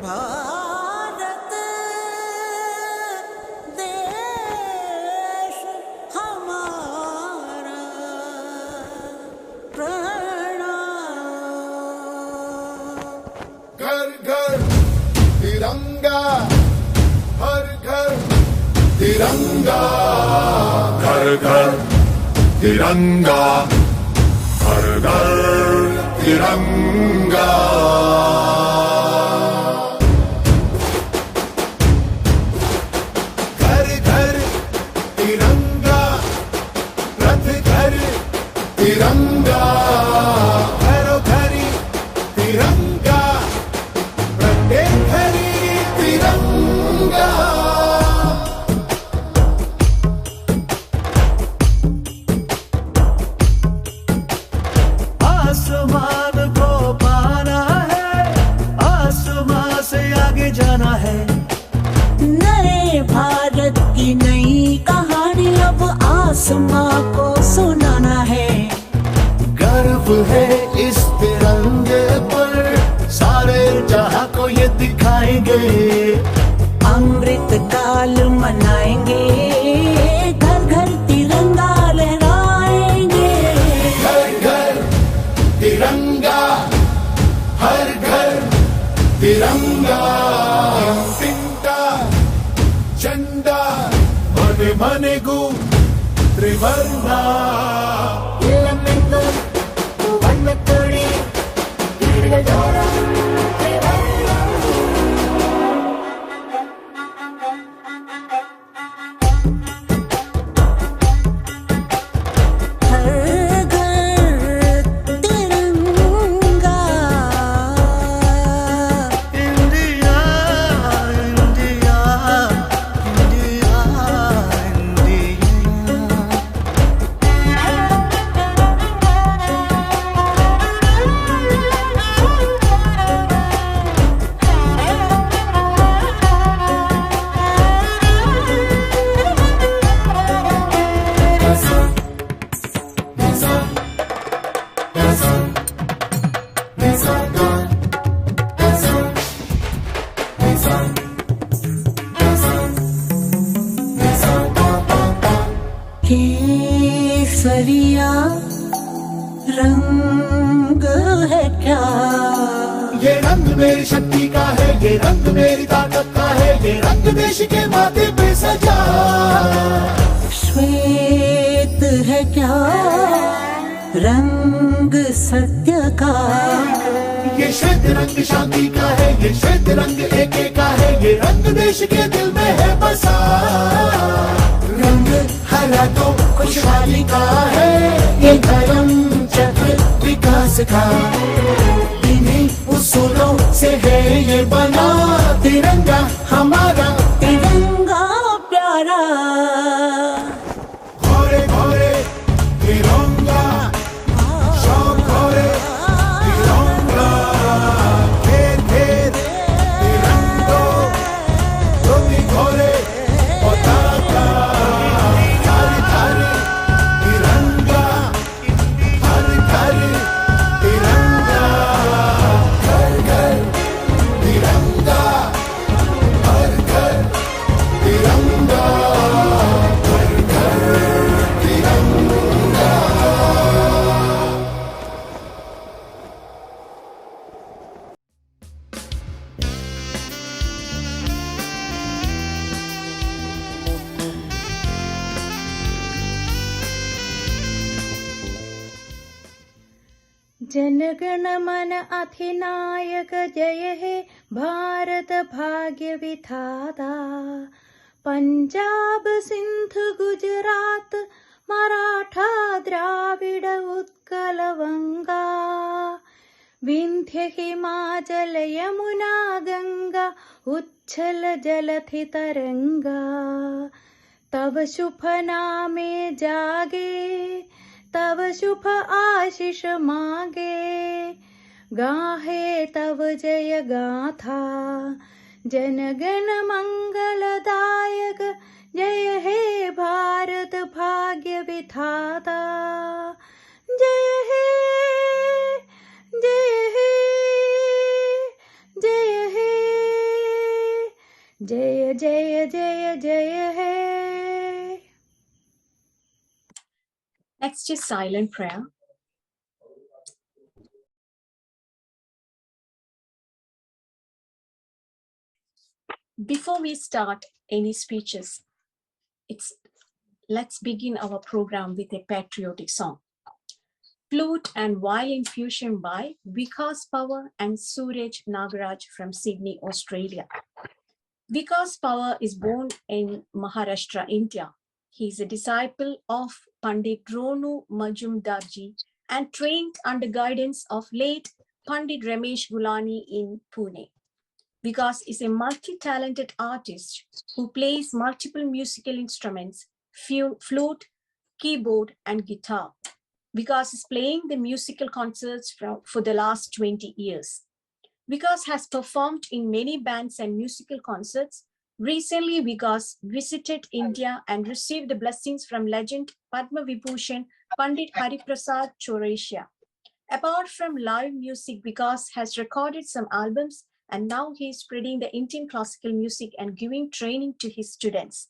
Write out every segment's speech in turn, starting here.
भारत देश हमारा प्रणाम। घर घर तिरंगा, हर घर तिरंगा, घर घर तिरंगा, हर घर तिरंगा। घर घर तिरंगा, रथ घर तिरंगा, घरो घरी तिरंगा, प्रत्येक घरी तिरंगा। आसमान को पाना है, आसमान से आगे जाना है। नए भारत की नई कहानी अब आसमां को सुनाना है। गर्व है इस तिरंगे पर, सारे जहां को ये दिखाएंगे। अमृत काल मनाएंगे, घर घर तिरंगा लहराएंगे। घर घर तिरंगा, हर घर तिरंगा। तिंटा झंडा मने मनेगु त्रिवर्णा। केसरिया रंग है क्या? ये रंग मेरी शक्ति का है, ये रंग मेरी ताकत का है, ये रंग देश के माथे पे सजा। श्वेत है क्या रंग सत्य का? ये श्वेत रंग शांति का है, ये श्वेत रंग एके का है, ये रंग देश के दिल में है बसा। रंग हरा तो खुशहाली का है, ये धर्म चक्र विकास का। इन्हीं उसूलों से है ये बना तिरंगा हमारा, तिरंगा प्यारा। घोरे घोरे तिरंगा, शौक घोरे तिरंगा, घेर घेर तिरंगो, धोती घोरे पताका। घर घर तिरंगा, हर घर तिरंगा, घर घर तिरंगा, हर घर तिरंगा, घर घर तिरंगा। जनगण मन अधिनायक जय हे भारत भाग्य विधाता। पंजाब सिंध गुजरात मराठा द्राविड उत्कल वंगा। विंध्य हिमाचल यमुना गंगा उच्छल जलधि तरंगा। तब शुभ नामे जागे, तब शुभ आशीष मांगे। गाहे तब जय गाथा, जनगण मंगलदायक जय हे भारत भाग्य विधाता। जय हे जय हे जय हे जय जय जय जय हे. Next is silent prayer. Before we start any speeches, let's begin our program with a patriotic song. Flute and violin fusion by Vikas, Pawar and Suraj Nagaraj from Sydney, Australia. Vikas Pawar is born in Maharashtra, India. He is a disciple of Pandit Ronu Majumdarji and trained under guidance of late Pandit Ramesh Gulani in Pune. Vikas is a multi-talented artist who plays multiple musical instruments, flute, keyboard, and guitar. Vikas is playing the musical concerts for the last 20 years. Vikas has performed in many bands and musical concerts. Recently, Vikas visited India and received the blessings from legend Padma Vibhushan Pandit Hariprasad Chaurasia. Apart from live music, Vikas has recorded some albums and now he is spreading the Indian classical music and giving training to his students.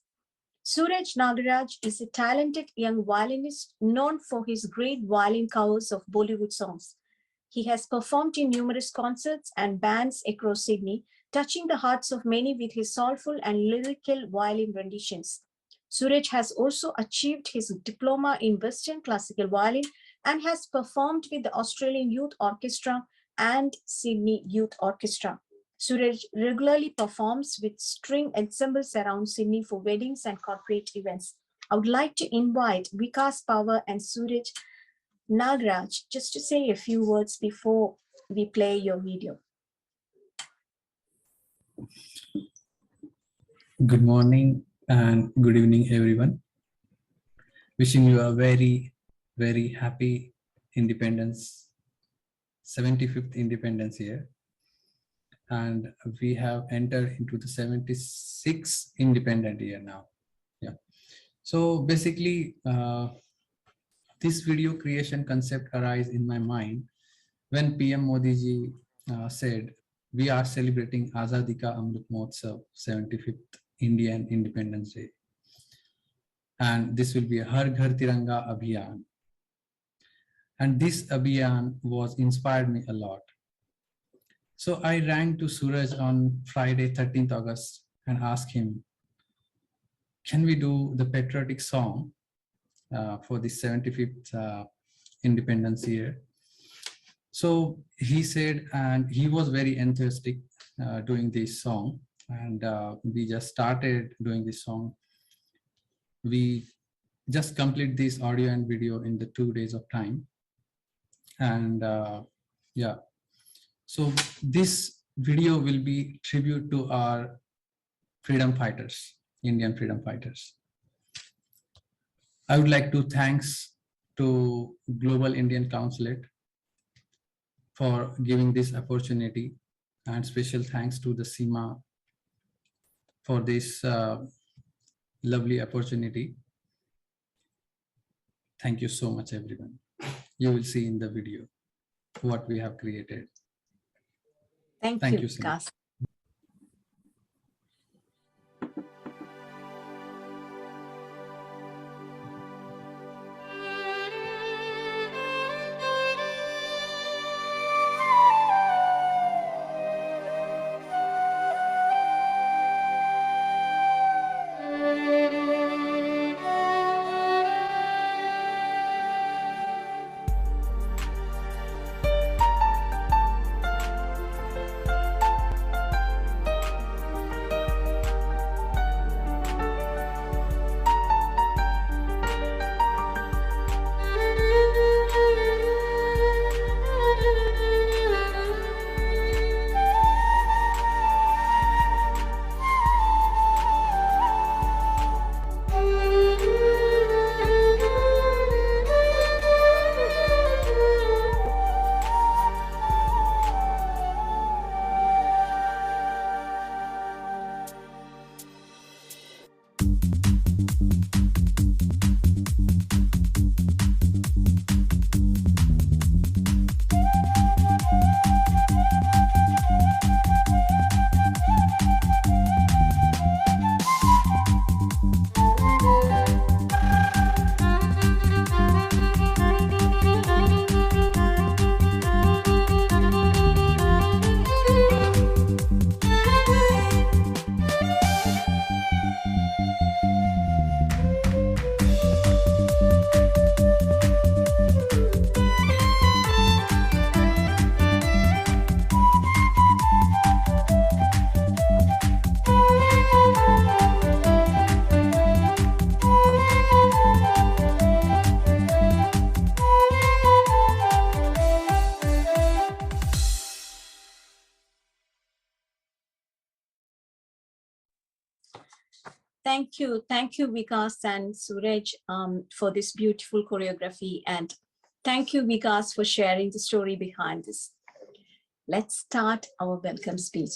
Suraj Nagaraj is a talented young violinist known for his great violin covers of Bollywood songs. He has performed in numerous concerts and bands across Sydney, touching the hearts of many with his soulful and lyrical violin renditions. Suraj has also achieved his diploma in Western classical violin and has performed with the Australian Youth Orchestra and Sydney Youth Orchestra. Suraj regularly performs with string ensembles around Sydney for weddings and corporate events. I would like to invite Vikas Pawar and Suraj Nagaraj just to say a few words before we play your video. Good morning and good evening, everyone. Wishing you a very, very happy independence, 75th independence year. And we have entered into the 76th independent year now. Yeah. So basically, this video creation concept arise in my mind when PM Modi ji said, we are celebrating Azadi ka Amrit Mahotsav, 75th Indian Independence Day. And this will be a Har Ghar Tiranga Abhiyan. And this Abhiyan was inspired me a lot. So I rang to Suraj on Friday, 13th August and asked him, can we do the patriotic song for the 75th independence year? So he said, and he was very enthusiastic doing this song. And we just started doing this song. We just complete this audio and video in the 2 days of time. And yeah, so this video will be tribute to our freedom fighters, Indian freedom fighters. I would like to thanks to Global Indian Consulate for giving this opportunity, and special thanks to the SEMA for this lovely opportunity. Thank you so much, everyone. You will see in the video what we have created. Thank you, Vikas. Thank you, Vikas and Suraj, for this beautiful choreography, and thank you, Vikas, for sharing the story behind this. Let's start our welcome speech.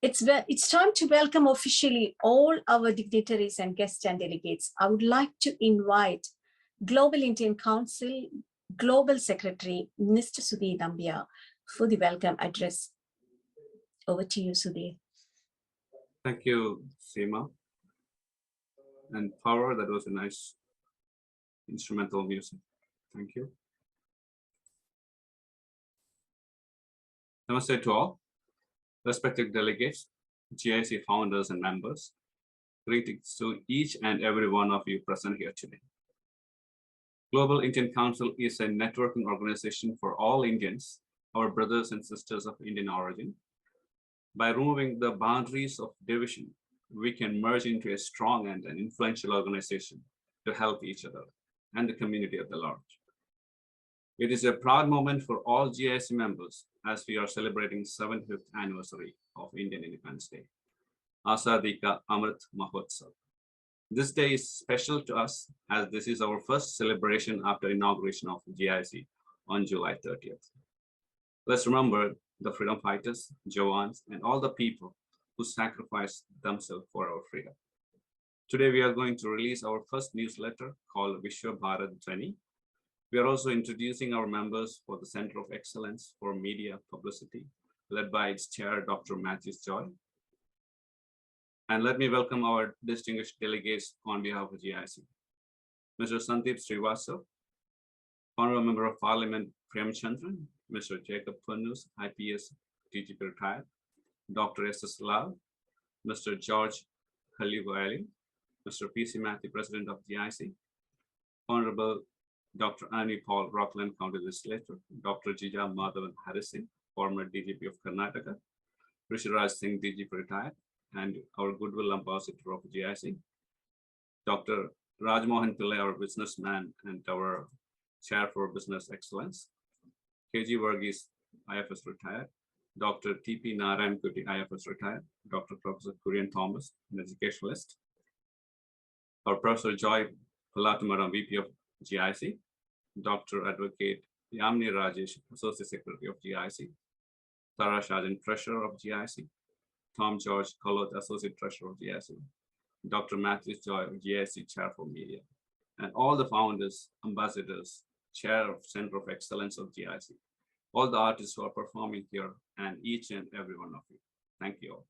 It's time to welcome officially all our dignitaries and guests and delegates. I would like to invite Global Indian Council Global Secretary, Mr. Sudhir Nambiar, for the welcome address. Over to you, Sudhir. Thank you, Seema. And Pawar, that was a nice instrumental music. Thank you. Namaste to all, respected delegates, GIC founders and members. Greetings to each and every one of you present here today. Global Indian Council is a networking organization for all Indians, our brothers and sisters of Indian origin. By removing the boundaries of division, we can merge into a strong and an influential organization to help each other and the community at the large. It is a proud moment for all GIC members as we are celebrating 75th anniversary of Indian Independence Day. Azadi ka Amrit Mahotsav. This day is special to us as this is our first celebration after inauguration of GIC on July 30th. Let's remember the freedom fighters, Jawans, and all the people who sacrificed themselves for our freedom. Today, we are going to release our first newsletter called Vishwa Bharat Dhwani. We are also introducing our members for the Center of Excellence for Media Publicity, led by its chair, Dr. Mathew Joy. And let me welcome our distinguished delegates on behalf of GIC. Mr. Sandeep Srivastava, Honorable Member of Parliament Premchandran, Mr. Jacob Pannus, IPS, DGP retired, Dr. S.S. Lal, Mr. George Kallivayalil, Mr. P.C. Mathew, President of GIC, Honorable Dr. Annie Paul, Rockland County Legislator, Dr. Jija Madhavan Harrison, former DGP of Karnataka, Risharaj Singh, DGP retired, and our Goodwill Ambassador of GIC, Dr. Rajmohan Pillai, our businessman and our Chair for Business Excellence, KG Varghese, IFS retired, Dr. T.P. Narayan Kuti, IFS retired, Dr. Professor Kurian Thomas, an educationalist, our Professor Joy Pallattumadom, VP of GIC, Dr. Advocate Yamini Rajesh, Associate Secretary of GIC, Tara Shajan, Treasurer of GIC, Tom George Kolot, Associate Treasurer of GIC, Dr. Mathew Joy, GIC Chair for Media, and all the founders, ambassadors, Chair of Center of Excellence of GIC, all the artists who are performing here, and each and every one of you. Thank you all.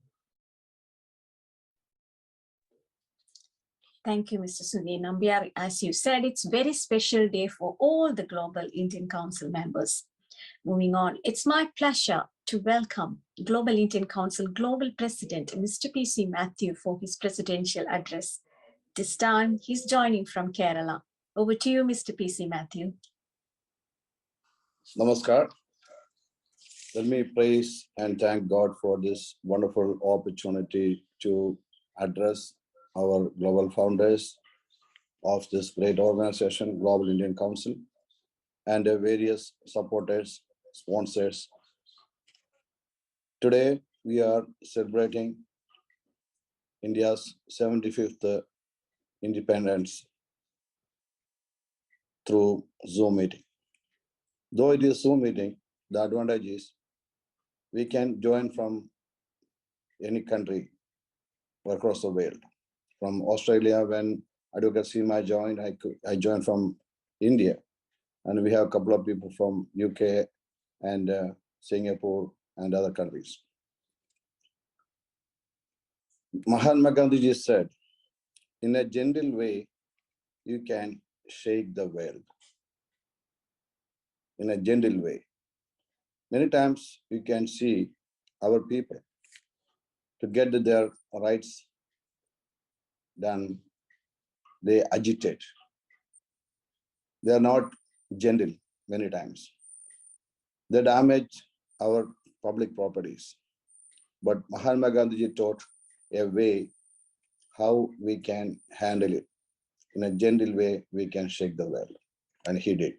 Thank you, Mr. Sudhir Nambiar. As you said, it's a very special day for all the Global Indian Council members. Moving on, it's my pleasure to welcome Global Indian Council Global President, Mr. P.C. Mathew, for his presidential address. This time, he's joining from Kerala. Over to you, Mr. P.C. Mathew. Namaskar. Let me praise and thank God for this wonderful opportunity to address our global founders of this great organization, Global Indian Council, and their various supporters, sponsors. Today, we are celebrating India's 75th independence through Zoom meeting. Though it is Zoom meeting, the advantage is we can join from any country across the world. From Australia, when Advocate Seema joined, I joined from India. And we have a couple of people from UK and Singapore and other countries. Mahatma Gandhi said, in a gentle way, you can shake the world. In a gentle way. Many times you can see our people to get their rights done, they agitate. They are not gentle many times. They damage our public properties. But Mahatma Gandhi taught a way how we can handle it. In a gentle way, we can shake the world. And he did.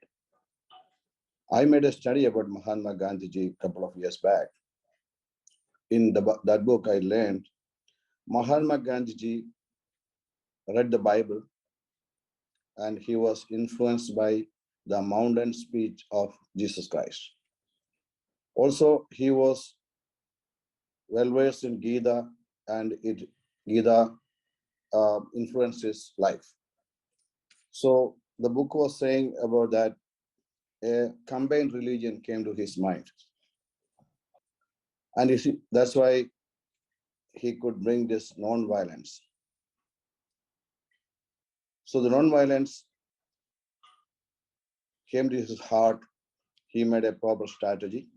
I made a study about Mahatma Gandhi a couple of years back. In that book, I learned Mahatma Gandhi read the Bible, and he was influenced by the mountain speech of Jesus Christ. Also, he was well versed in Gita, and Gita influenced his life. So the book was saying about that a combined religion came to his mind. And you see, that's why he could bring this non-violence. So the non-violence came to his heart. He made a proper strategy,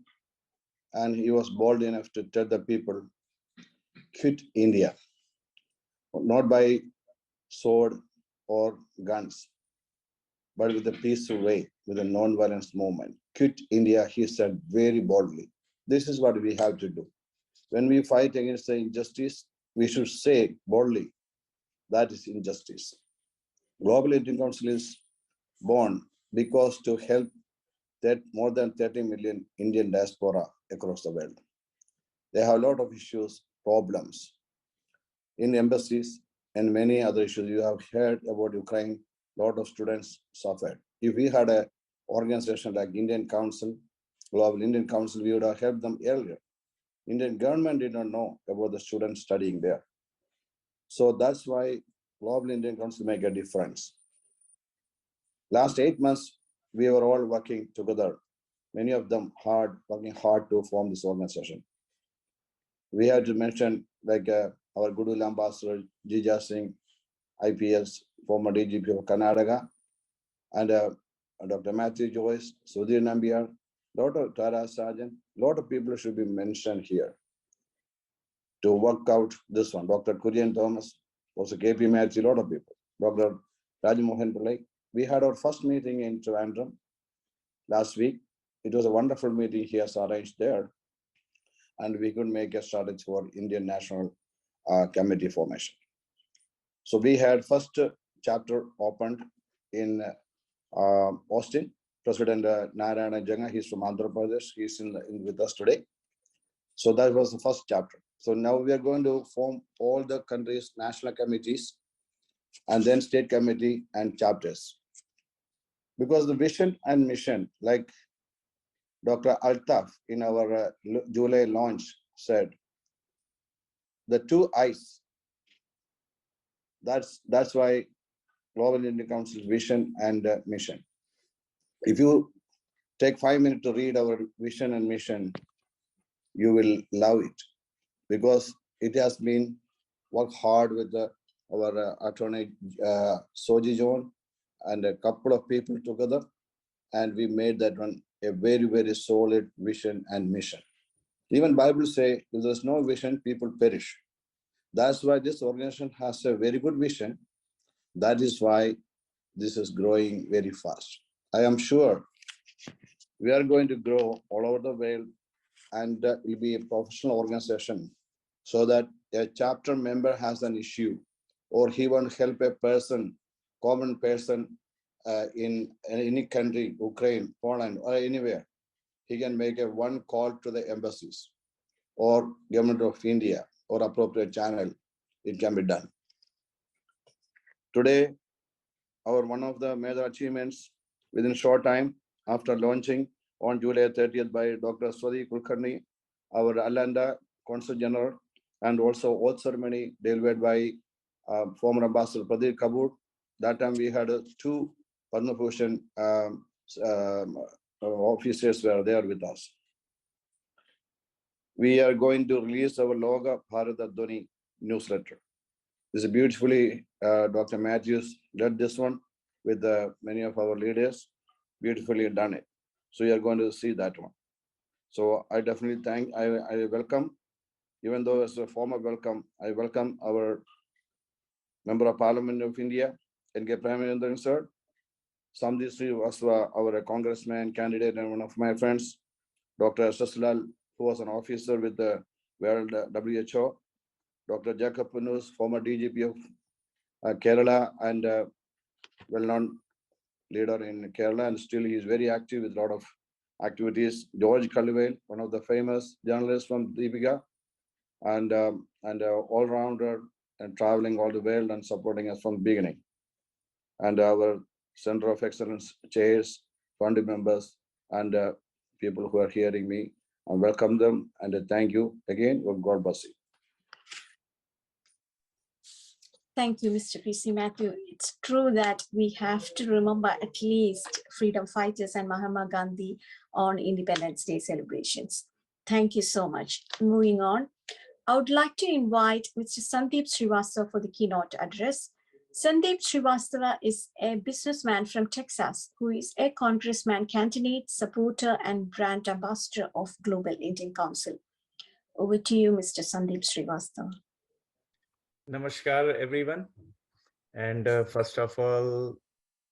and he was bold enough to tell the people, quit India, not by sword or guns, but with a peaceful way, with a non-violence movement. Quit India, he said very boldly. This is what we have to do. When we fight against the injustice, we should say boldly, that is injustice. Global Indian Council is born because to help that more than 30 million Indian diaspora across the world. They have a lot of issues, problems in embassies and many other issues. You have heard about Ukraine, a lot of students suffered. If we had an organization like Indian Council, Global Indian Council, we would have helped them earlier. Indian government did not know about the students studying there. So that's why Global Indian Council make a difference. Last 8 months, we were all working together, many of them working hard to form this organization. We had to mention like our Goodwill Ambassador, Jija Singh, IPS, former DGP of Karnataka, and Dr. Mathew Joyce, Sudhir Nambiar, lot of Tara Sargent, lot of people should be mentioned here to work out this one. Dr. Kurian Thomas, also KP Mathew, lot of people. Dr. Rajamohan Pillai. We had our first meeting in Trivandrum last week. It was a wonderful meeting he has arranged there, and we could make a strategy for Indian National Committee formation. So we had first chapter opened in Austin. President Narayana Janga, he's from Andhra Pradesh. He's with us today. So that was the first chapter. So now we are going to form all the countries' national committees and then state committee and chapters. Because the vision and mission, like Dr. Altaf in our July launch said, the two eyes, that's why Global Indian Council's vision and mission. If you take 5 minutes to read our vision and mission, you will love it, because it has been worked hard with our attorney Soji John and a couple of people together, and we made that one a very, very solid vision and mission. Even Bible say, if there's no vision, people perish. That's why this organization has a very good vision. That is why this is growing very fast. I am sure we are going to grow all over the world, and it will be a professional organization, so that a chapter member has an issue or he wants to help a person, common person in any country, Ukraine, Poland, or anywhere, he can make a one call to the embassies or government of India or appropriate channel. It can be done. Today, our one of the major achievements within short time after launching on July 30th by Dr. Swati Kulkarni, our Alanda Consul General, and also oath ceremony delivered by former Ambassador Pradeep Kapoor. That time we had 2 Padma Bhushan officers were there with us. We are going to release our Loga Bharata Dhoni newsletter. This is beautifully, Dr. Matthews led this one with many of our leaders, beautifully done it. So you are going to see that one. So I definitely I welcome, even though as a former welcome, I welcome our Member of Parliament of India, NK Prime Minister, sir. Sandeep Srivastava, our congressman candidate and one of my friends, Dr. Saslal, who was an officer with the World WHO, Dr. Jacob Punus, former DGP of Kerala and well-known leader in Kerala, and still he is very active with a lot of activities. George Kallivayalil, one of the famous journalists from Deepa, and all-rounder traveling all the world and supporting us from the beginning. And our Center of Excellence chairs, fund members, and people who are hearing me, I welcome them and thank you again. God bless you. Thank you, Mr. PC Mathew. It's true that we have to remember at least freedom fighters and Mahatma Gandhi on Independence Day celebrations. Thank you so much. Moving on, I would like to invite Mr. Sandeep Srivastava for the keynote address. Sandeep Srivastava is a businessman from Texas who is a congressman, candidate, supporter, and brand ambassador of Global Indian Council. Over to you, Mr. Sandeep Srivastava. Namaskar, everyone. And first of all,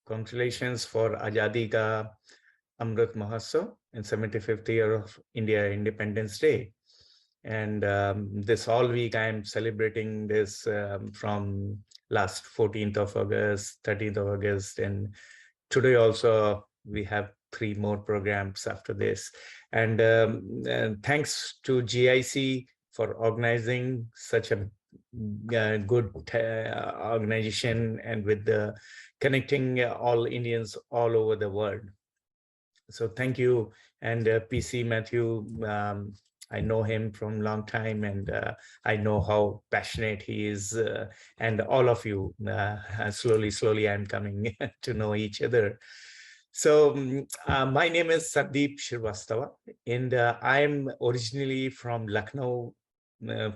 congratulations for Azadi ka Amrit Mahotsav in 75th year of India Independence Day. And this all week I'm celebrating this from last 14th of August, 13th of August, and today also we have 3 more programs after this. And thanks to GIC for organizing such a good organization and with the connecting all Indians all over the world. So thank you. And PC Mathew, I know him from a long time, and I know how passionate he is, and all of you, slowly I'm coming to know each other. So my name is Sandeep Srivastava, and I'm originally from Lucknow,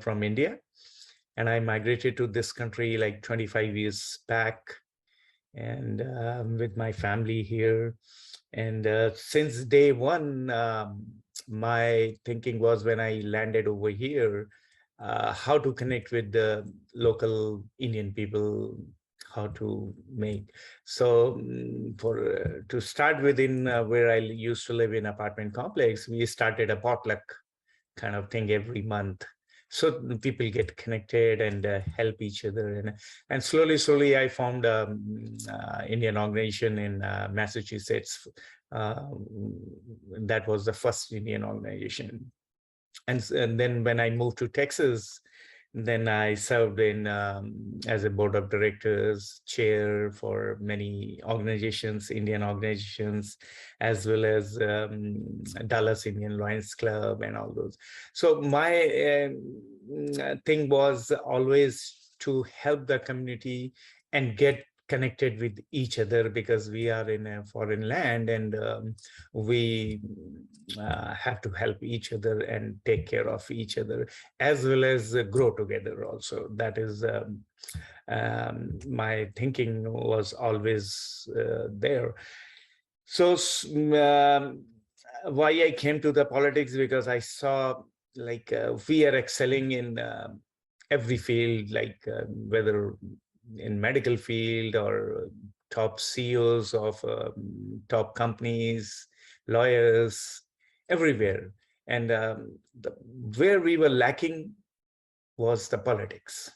from India. And I migrated to this country like 25 years back, and with my family here. And since day one, my thinking was, when I landed over here, how to connect with the local Indian people, how to make. So to start within where I used to live in apartment complex, we started a potluck kind of thing every month. So people get connected and help each other. And slowly I found Indian organization in Massachusetts. That was the first Indian organization. And then when I moved to Texas, then I served in as a board of directors, chair for many organizations, Indian organizations, as well as Dallas Indian Lions Club and all those. So my thing was always to help the community and get connected with each other, because we are in a foreign land, and we have to help each other and take care of each other, as well as grow together also. That is my thinking was always there. So why I came to the politics, because I saw like we are excelling in every field, like whether in medical field or top CEOs of top companies, lawyers, everywhere. And where we were lacking was the politics.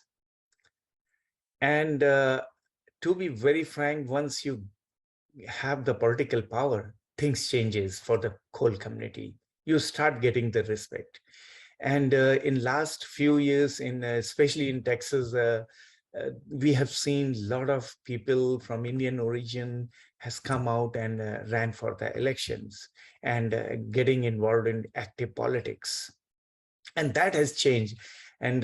And to be very frank, once you have the political power, things changes for the whole community. You start getting the respect. And in last few years, especially in Texas, we have seen a lot of people from Indian origin has come out and ran for the elections and getting involved in active politics. And that has changed. And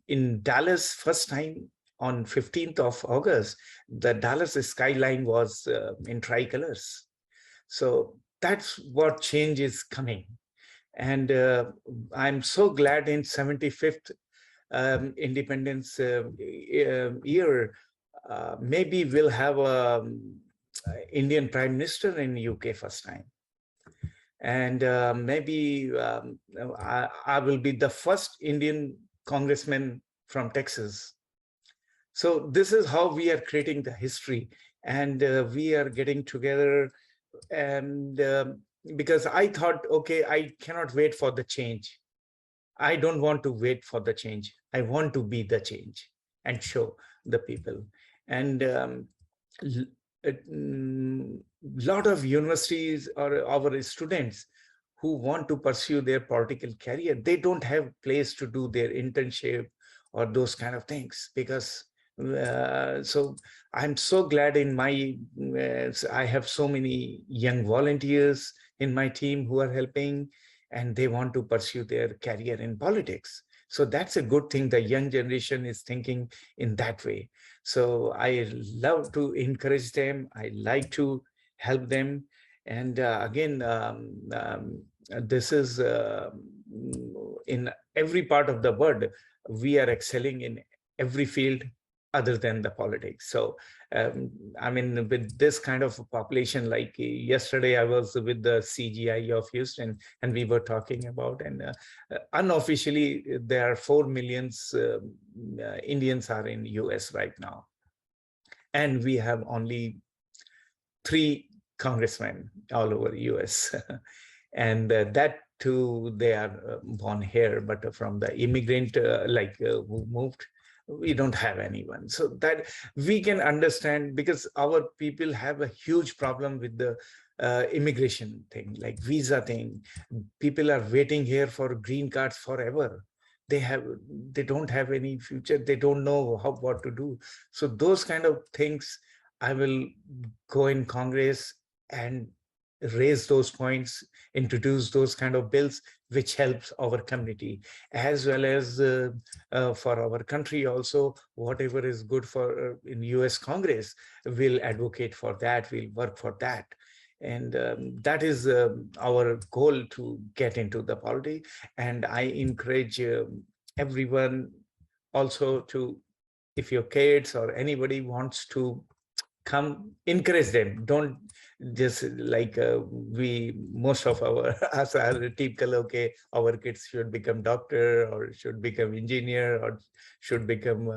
in Dallas, first time on 15th of August, the Dallas skyline was in tricolors. So that's what change is coming. And I'm so glad in 75th independence year, maybe we'll have a Indian Prime Minister in UK first time. And maybe I will be the first Indian congressman from Texas. So this is how we are creating the history, and we are getting together. And because I thought, okay, I cannot wait for the change. I don't want to wait for the change. I want to be the change and show the people. And lot of universities or our students who want to pursue their political career, they don't have place to do their internship or those kind of things, because so I'm so glad in my, I have so many young volunteers in my team who are helping, and they want to pursue their career in politics. So that's a good thing. The young generation is thinking in that way. So I love to encourage them. I like to help them. And again, this is in every part of the world, we are excelling in every field other than the politics. So, I mean, with this kind of population, like yesterday, I was with the CGI of Houston, and we were talking about, and unofficially, there are 4 million Indians are in US right now. And we have only 3 congressmen all over US. And that too, they are born here, but from the immigrant, who moved, we don't have anyone. So that we can understand, because our people have a huge problem with the immigration thing, like visa thing. People are waiting here for green cards forever. They don't have any future. They don't know what to do. So those kind of things, I will go in Congress and raise those points, introduce those kind of bills, which helps our community, as well as for our country also. Whatever is good for in US Congress, we'll advocate for that, we'll work for that. And that is our goal, to get into the politics. And I encourage everyone also to, if your kids or anybody wants to come, encourage them. Don't just like most of us are typical, okay, our kids should become doctor or should become engineer or should become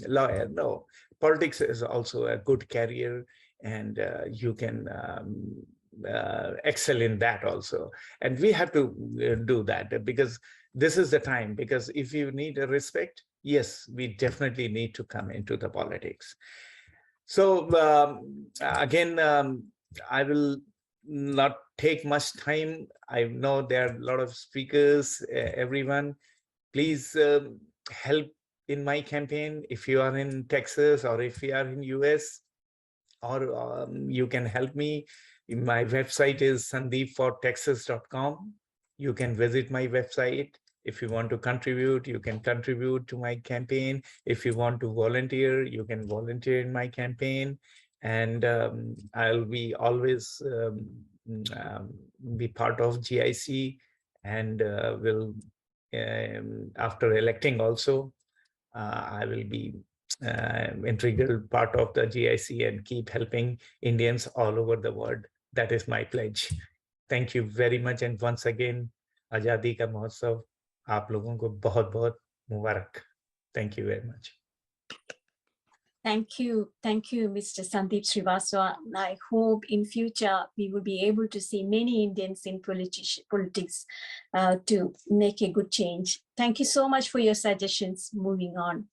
lawyer. No, politics is also a good career, and you can excel in that also. And we have to do that, because this is the time. Because if you need a respect, yes, we definitely need to come into the politics. So again, I will not take much time. I know there are a lot of speakers, everyone. Please help in my campaign. If you are in Texas or if you are in US, or you can help me. My website is sandeepfortexas.com. You can visit my website. If you want to contribute, you can contribute to my campaign. If you want to volunteer, you can volunteer in my campaign. And I'll be always be part of GIC, and will, after electing also, I will be integral part of the GIC and keep helping Indians all over the world. That is my pledge. Thank you very much. And once again, Azadi ka Mahotsav, आप लोगों को बहुत बहुत मुबारक. Thank you very much. Thank you, Mr. Sandeep Srivastava. I hope in future we will be able to see many Indians in politics to make a good change. Thank you so much for your suggestions. Moving on.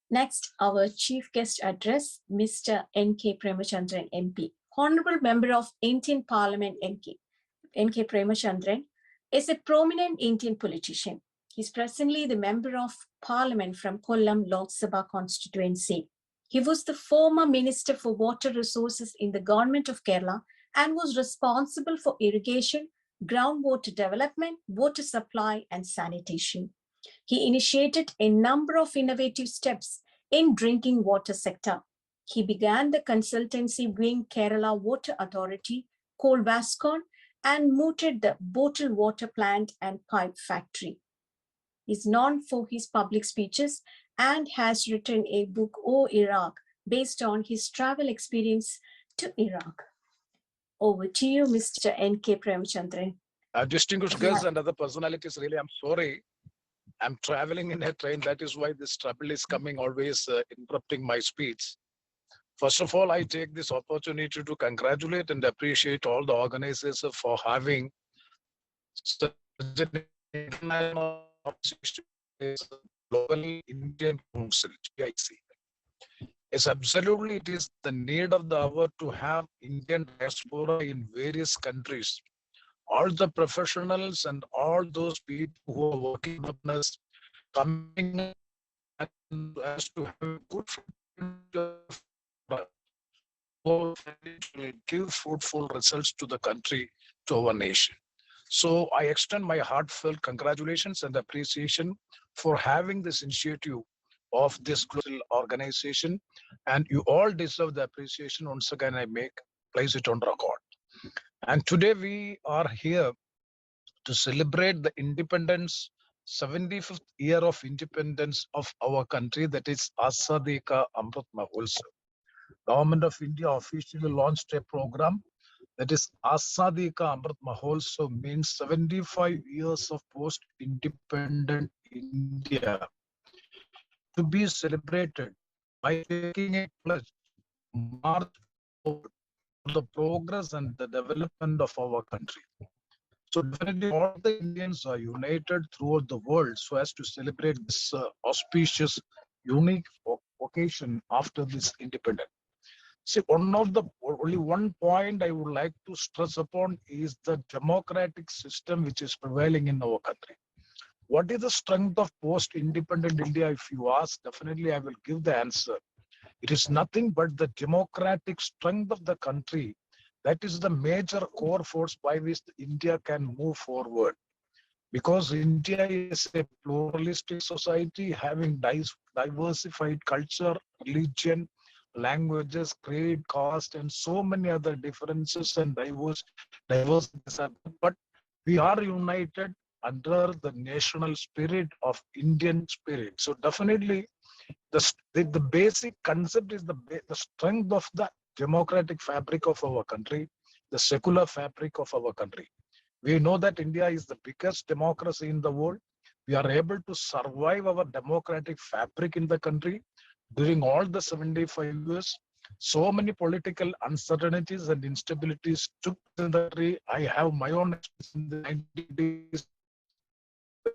Next, our chief guest address, Mr. N.K. Premachandran MP, Honorable Member of Indian Parliament. N.K. Premachandran is a prominent Indian politician. He's presently the Member of Parliament from Kollam Lok Sabha constituency. He was the former Minister for Water Resources in the government of Kerala and was responsible for irrigation, groundwater development, water supply, and sanitation. He initiated a number of innovative steps in drinking water sector. He began the consultancy wing Kerala Water Authority, called Vascon, and mooted the bottled water plant and pipe factory. He's known for his public speeches and has written a book, O Iraq, based on his travel experience to Iraq. Over to you, Mr. N.K. Premachandran. Distinguished guests and other personalities, really, I'm sorry. I'm traveling in a train. That is why this trouble is coming, always interrupting my speech. First of all, I take this opportunity to congratulate and appreciate all the organizers for having such an global Indian Council, GIC. Yes, absolutely, it is the need of the hour to have Indian diaspora in various countries. All the professionals and all those people who are working on us coming and as to have a good it will give fruitful results to the country, to our nation. So I extend my heartfelt congratulations and appreciation for having this initiative of this global organization. And you all deserve the appreciation. Once again, place it on record. And today we are here to celebrate the independence, 75th year of independence of our country, that is Azadi Ka Amrit Mahotsav. Government of India officially launched a program that is Azadi Ka Amrit Mahotsav, means 75 years of post-independent India to be celebrated by taking a pledge to march forward for the progress and the development of our country. So definitely all the Indians are united throughout the world so as to celebrate this auspicious, unique occasion after this independence. See, only one point I would like to stress upon is the democratic system which is prevailing in our country. What is the strength of post-independent India? If you ask, definitely I will give the answer. It is nothing but the democratic strength of the country. That is the major core force by which India can move forward. Because India is a pluralistic society having diversified culture, religion, languages, creed, caste, and so many other differences and diversities. But we are united under the national spirit of Indian spirit. So definitely the basic concept is the strength of the democratic fabric of our country, the secular fabric of our country. We know that India is the biggest democracy in the world. We are able to survive our democratic fabric in the country during all the 75 years. So many political uncertainties and instabilities took in the country. I have my own experience in the 90s.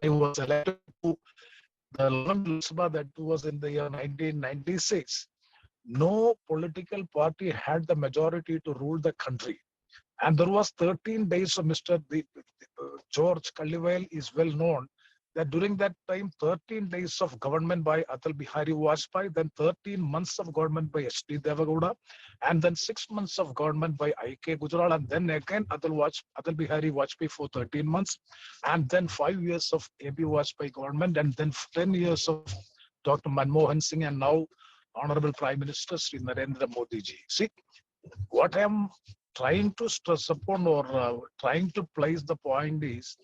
I was elected to the Lok Sabha, that was in the year 1996. No political party had the majority to rule the country. And there was 13 days of Mr. George Kallivayalil is well known that during that time, 13 days of government by Atal Bihari Vajpayee, then 13 months of government by H.D. Devagowda, and then 6 months of government by I.K. Gujral, and then again Atal Bihari Vajpayee for 13 months, and then 5 years of A.B. Vajpayee government, and then 10 years of Dr. Manmohan Singh, and now Honorable Prime Minister Sri Narendra Modi ji. See, what I am trying to stress upon or trying to place the point is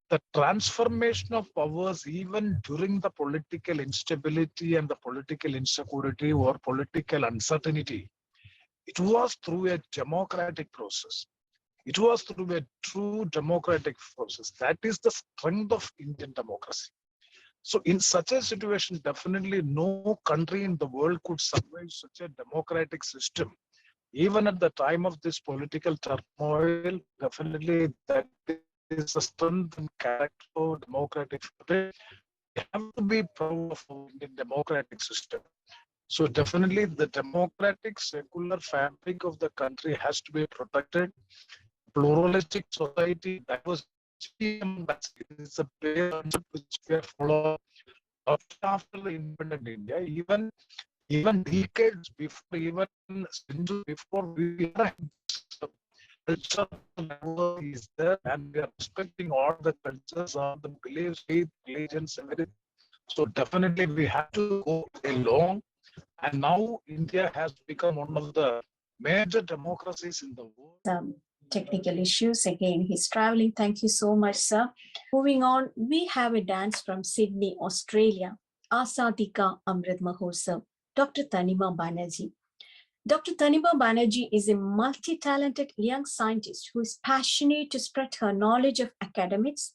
the transformation of powers even during the political instability and the political insecurity or political uncertainty. It was through a democratic process. It was through a true democratic process. That is the strength of Indian democracy. So in such a situation, definitely no country in the world could survive such a democratic system. Even at the time of this political turmoil, definitely that is the strength and character of democratic. We have to be proud of the Indian democratic system. So definitely the democratic secular fabric of the country has to be protected. Pluralistic society, diversity is a big concept which we are following after the independent India, even decades before, even centuries before, we are culture is there, and we are respecting all the cultures, all the beliefs, faith, religions, everything. So definitely we have to go along. And now India has become one of the major democracies in the world. Technical issues. Again, he's traveling. Thank you so much, sir. Moving on, we have a dance from Sydney, Australia. Azadi Ka Amrit Mahotsav, Dr. Tanima Banerjee. Dr. Tanima Banerjee is a multi-talented young scientist who is passionate to spread her knowledge of academics,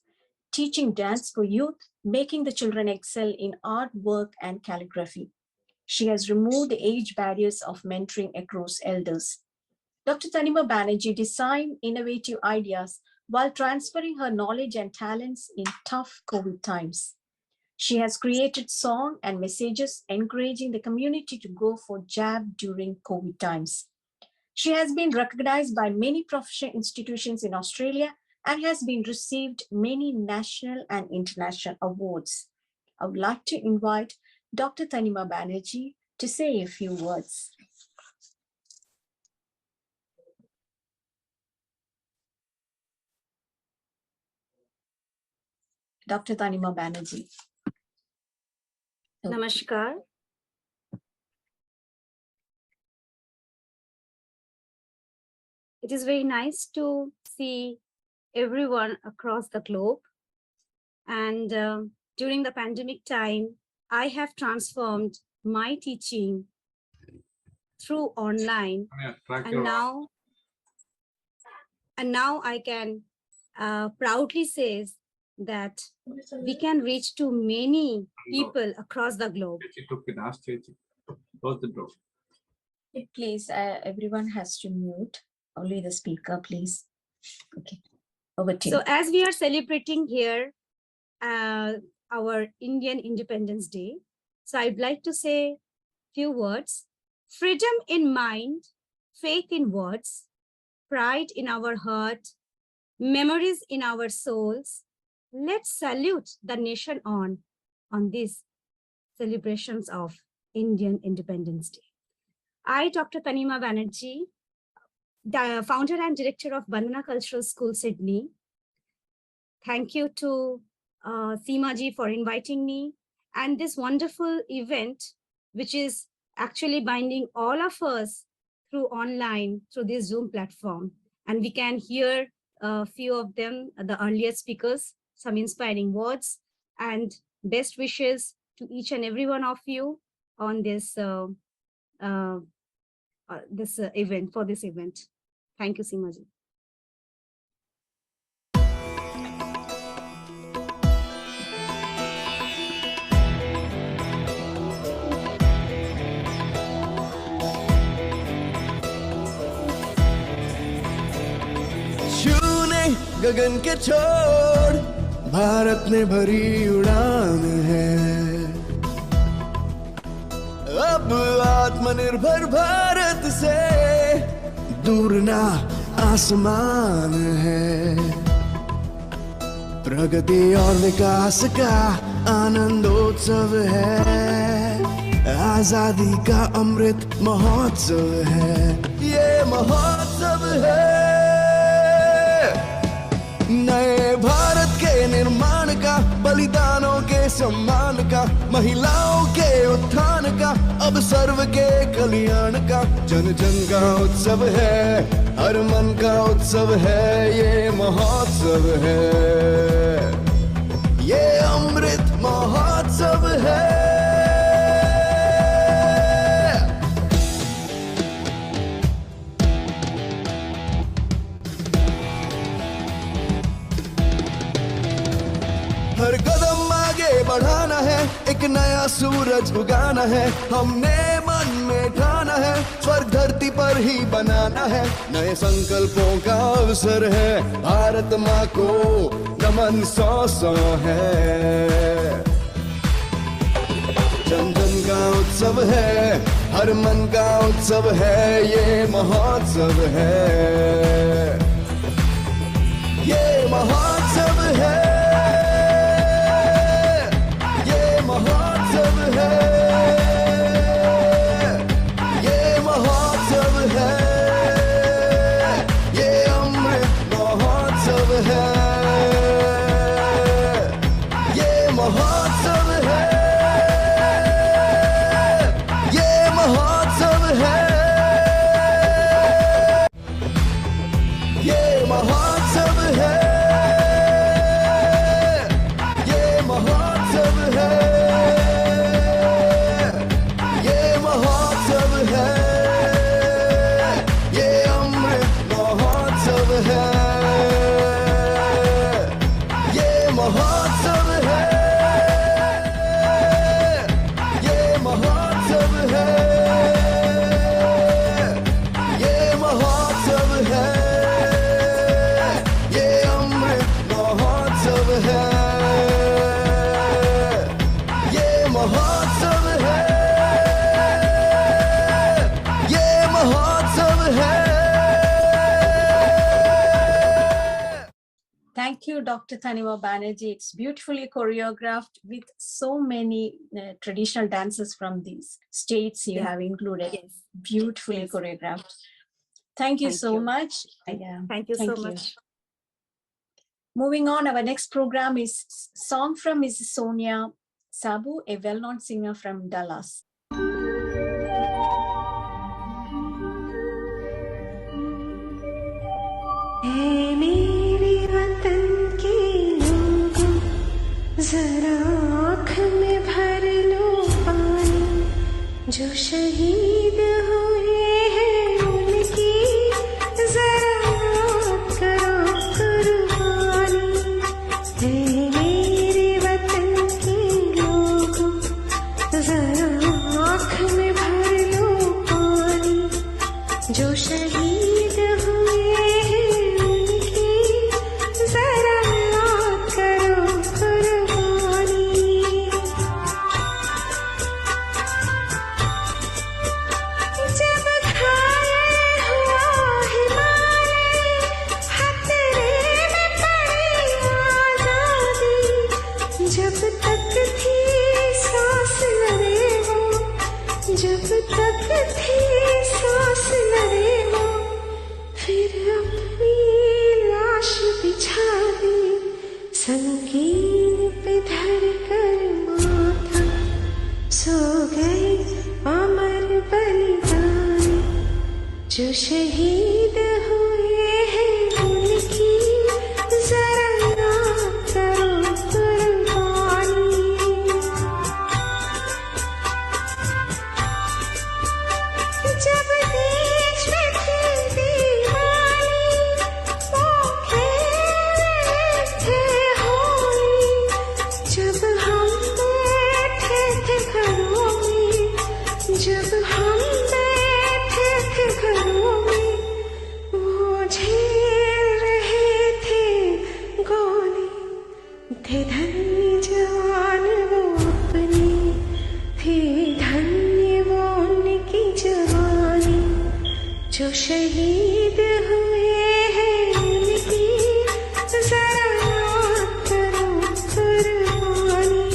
teaching dance for youth, making the children excel in art, work, and calligraphy. She has removed the age barriers of mentoring across elders. Dr. Tanima Banerjee designed innovative ideas while transferring her knowledge and talents in tough COVID times. She has created songs and messages encouraging the community to go for jab during COVID times. She has been recognized by many professional institutions in Australia and has been received many national and international awards. I would like to invite Dr. Tanima Banerjee to say a few words. Dr. Tanima Banerjee. Namaskar. It is very nice to see everyone across the globe. And during the pandemic time, I have transformed my teaching through online. And now I can proudly say that we can reach to many people across the globe. Close the door. Please, everyone has to mute. Only the speaker, please. Okay, over to you. So as we are celebrating here our Indian Independence Day, so I'd like to say few words. Freedom in mind, faith in words, pride in our heart, memories in our souls. Let's salute the nation on these celebrations of Indian Independence Day. I, Dr. Tanima Banerjee, the founder and director of Bandana Cultural School, Sydney. Thank you to Seema ji for inviting me and this wonderful event, which is actually binding all of us through online, through this Zoom platform. And we can hear a few of them, the earlier speakers, some inspiring words and best wishes to each and every one of you on this event. Thank you, Seema ji. छूने गगन के छोड़ भारत ने भरी उड़ान है अब आत्मनिर्भर भारत से दूर ना आसमान है प्रगति और विकास का आनंदोत्सव है आजादी का अमृत महोत्सव है ये महोत्सव है नए भारत के निर्माण का बलिदानों के सम्मान का महिलाओं के उत्थान का अब सर्व के कल्याण का जन जन का उत्सव है हर मन का उत्सव है ये महोत्सव है ये अमृत महोत्सव है हर कदम आगे बढ़ाना है एक नया सूरज उगाना है हमने मन में ठाना है स्वर्ग धरती पर ही बनाना है नए संकल्पों का अवसर है भारत माँ को नमन 100 है जन जन का उत्सव है हर मन का उत्सव है ये महोत्सव है ये महोत्सव है Thank you, Dr. Tanima Banerjee. It's beautifully choreographed with so many traditional dances from these states you have included. Yes. Beautifully Yes. choreographed. Thank you so much. Yeah, Thank you so much. Moving on, our next program is song from Mrs. Sonia, Sabu, a well-known singer from Dallas. मेरे वतन के लोगों जरा आँख में भर लो पानी जो शहीद हुए हैं उनकी जरा याद करो कुर्बानी है मेरे वतन के लोगों जरा आँख में भर लो पानी जो शहीद हुए जब तक थी सांस लड़े वो फिर अपनी लाश बिछा दी संगीन पे धर कर माथा सो गए अमर बलिदानी जो शहीद हुए हैं उनकी जरा याद करो कुर्बानी जब देश में थी दीवानी वो खेल रहे थे होली जब हम बैठे थे घरों में जब हम बैठे थे घरों में वो झेल रहे थे गोली थे धन्य जवान वो अपने थे धन्य वो उनकी जवानी जो शहीद हुए हैं उनकी जरा याद करो कुर्बानी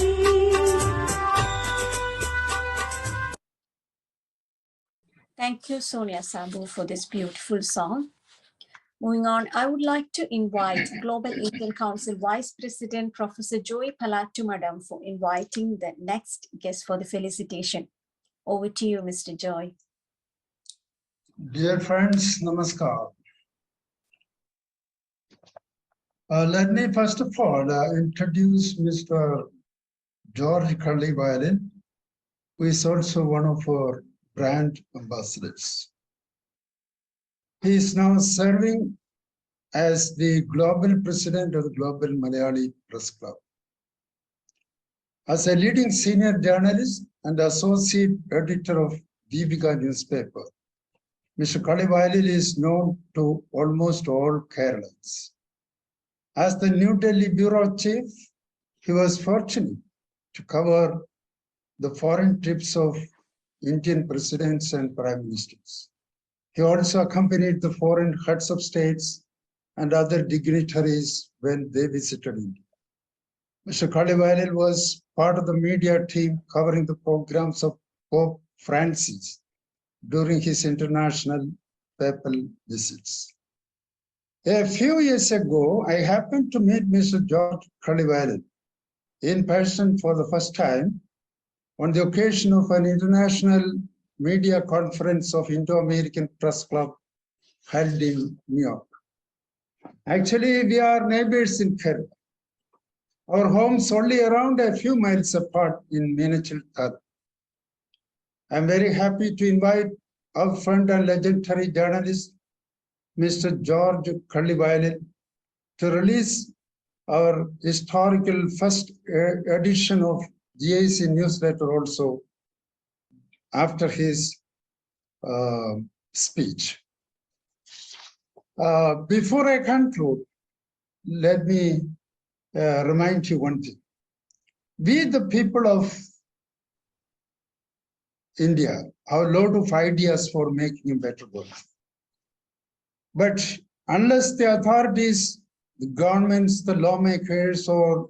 Thank you, Sonia Sabu, for this beautiful song. Moving on, I would like to invite Global Indian Council Vice President, Professor Joy Pallattumadom, for inviting the next guest for the felicitation. Over to you, Mr. Joy. Dear friends, namaskar. Let me first of all introduce Mr. George Kallivayalil, who is also one of our brand ambassadors. He is now serving as the global president of the Global Malayali Press Club. As a leading senior journalist and associate editor of Deepa newspaper, Mr. Kallivayalil is known to almost all Keralans. As the New Delhi bureau chief, he was fortunate to cover the foreign trips of Indian presidents and prime ministers. He also accompanied the foreign heads of states and other dignitaries when they visited India. Mr. Kallivayalil was part of the media team covering the programs of Pope Francis during his international papal visits. A few years ago, I happened to meet Mr. George Kallivayalil in person for the first time on the occasion of an international media conference of Indo-American Press Club held in New York. Actually, we are neighbors in Kerala. Our homes only around a few miles apart in Meenachil Thad. I'm very happy to invite our friend and legendary journalist, Mr. George Kallivayalil, to release our historical first edition of GIC newsletter also after his speech. Before I conclude, let me remind you one thing. We, the people of India, have a lot of ideas for making a better world. But unless the authorities the governments, the lawmakers, or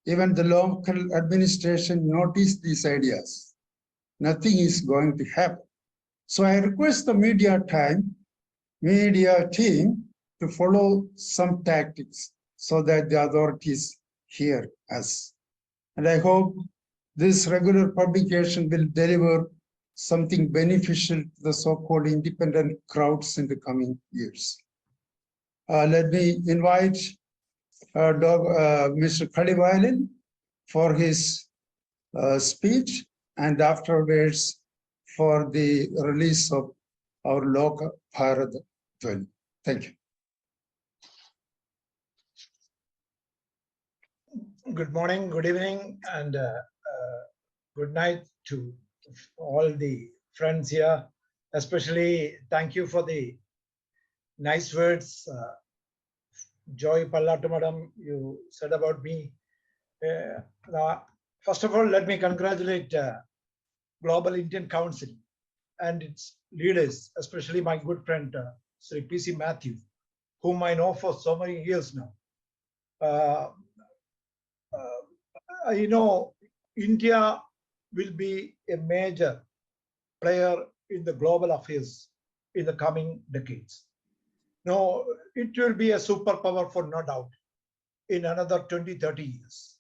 even the local administration notice these ideas, nothing is going to happen. So I request the media team to follow some tactics so that the authorities hear us. And I hope this regular publication will deliver something beneficial to the so-called independent crowds in the coming years. Let me invite Mr. Kallivayalil for his speech, and afterwards for the release of our Loka Bharat Dhwani. Thank you. Good morning, good evening, and good night to all the friends here. Especially thank you for the nice words, Joy Pallattumadom, you said about me. First of all, let me congratulate Global Indian Council and its leaders, especially my good friend Sri PC Mathew, whom I know for so many years now. You know, India will be a major player in the global affairs in the coming decades. No, it will be a superpower for no doubt in another 20, 30 years.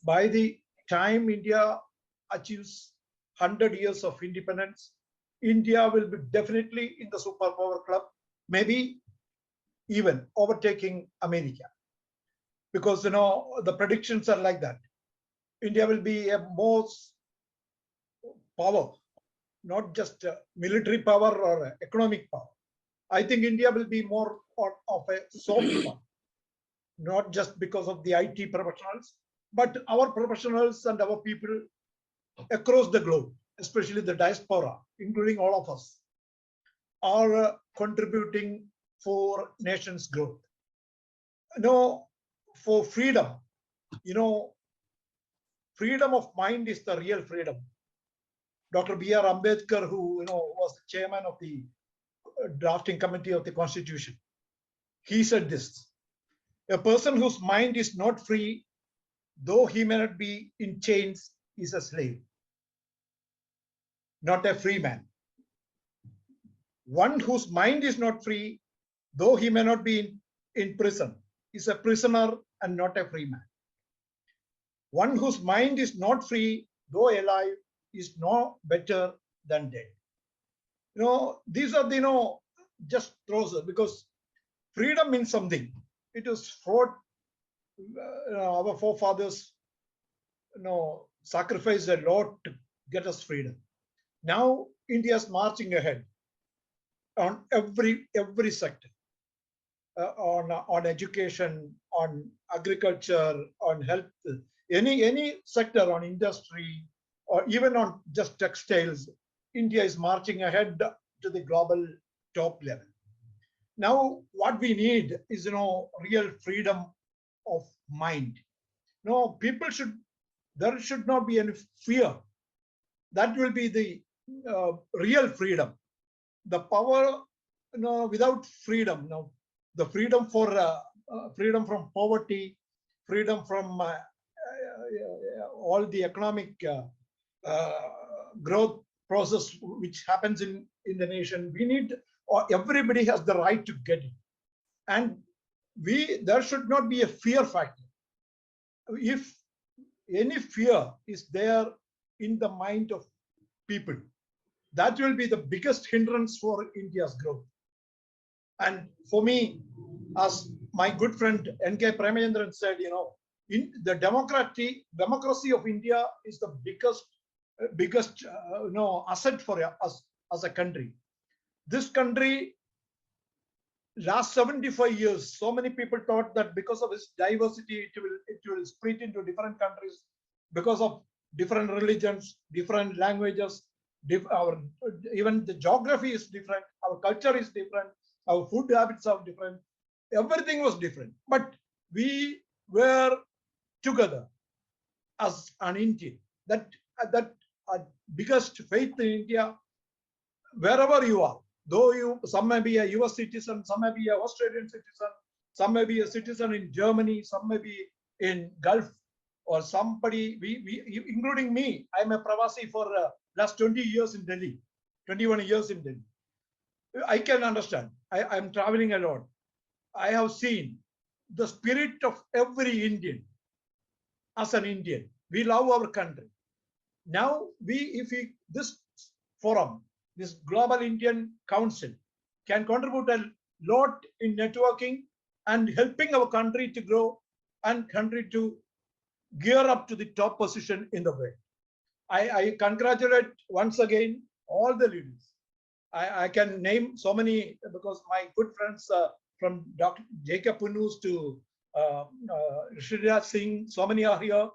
By the time India achieves 100 years of independence, India will be definitely in the superpower club, maybe even overtaking America. Because, you know, the predictions are like that. India will be a most power, not just military power or economic power. I think India will be more of a soft power, not just because of the IT professionals, but our professionals and our people across the globe, especially the diaspora, including all of us, are contributing for nation's growth. You know, for freedom, you know, freedom of mind is the real freedom. Dr. B.R. Ambedkar, who was the chairman of the drafting committee of the Constitution, he said this: a person whose mind is not free, though he may not be in chains, is a slave, not a free man. One whose mind is not free, though he may not be in prison, is a prisoner and not a free man. One whose mind is not free, though alive, is no better than dead. You know, these are the, just throws, because freedom means something. It was fought, our forefathers, sacrificed a lot to get us freedom. Now India is marching ahead on every sector, on education, on agriculture, on health, any sector, on industry, or even on just textiles. India is marching ahead to the global top level. Now, what we need is, real freedom of mind. People there should not be any fear. That will be the real freedom. The power, without freedom, the freedom for freedom from poverty, freedom from all the economic growth process which happens in the nation. We need, or everybody has the right to get it, and there should not be a fear factor. If any fear is there in the mind of people, that will be the biggest hindrance for India's growth. And for me, as my good friend N.K. Premachandran said, in the democracy of India is the biggest asset for us as a country. This country, last 75 years, so many people thought that because of its diversity, it will split into different countries because of different religions, different languages, even the geography is different, our culture is different, our food habits are different, everything was different. But we were together as an Indian. That biggest faith in India, wherever you are, though some may be a US citizen, some may be an Australian citizen, Some may be a citizen in Germany, some may be in Gulf, or somebody, including me. I'm a Pravasi for last 20 years in Delhi, 21 years in Delhi. I can understand. I'm traveling a lot. I have seen the spirit of every Indian. As an Indian, we love our country. Now, this forum, this Global Indian Council, can contribute a lot in networking and helping our country to grow and country to gear up to the top position in the world. I congratulate once again all the leaders. I can name so many because my good friends from Dr. Jacob Punus to Rishiraj Singh, so many are here.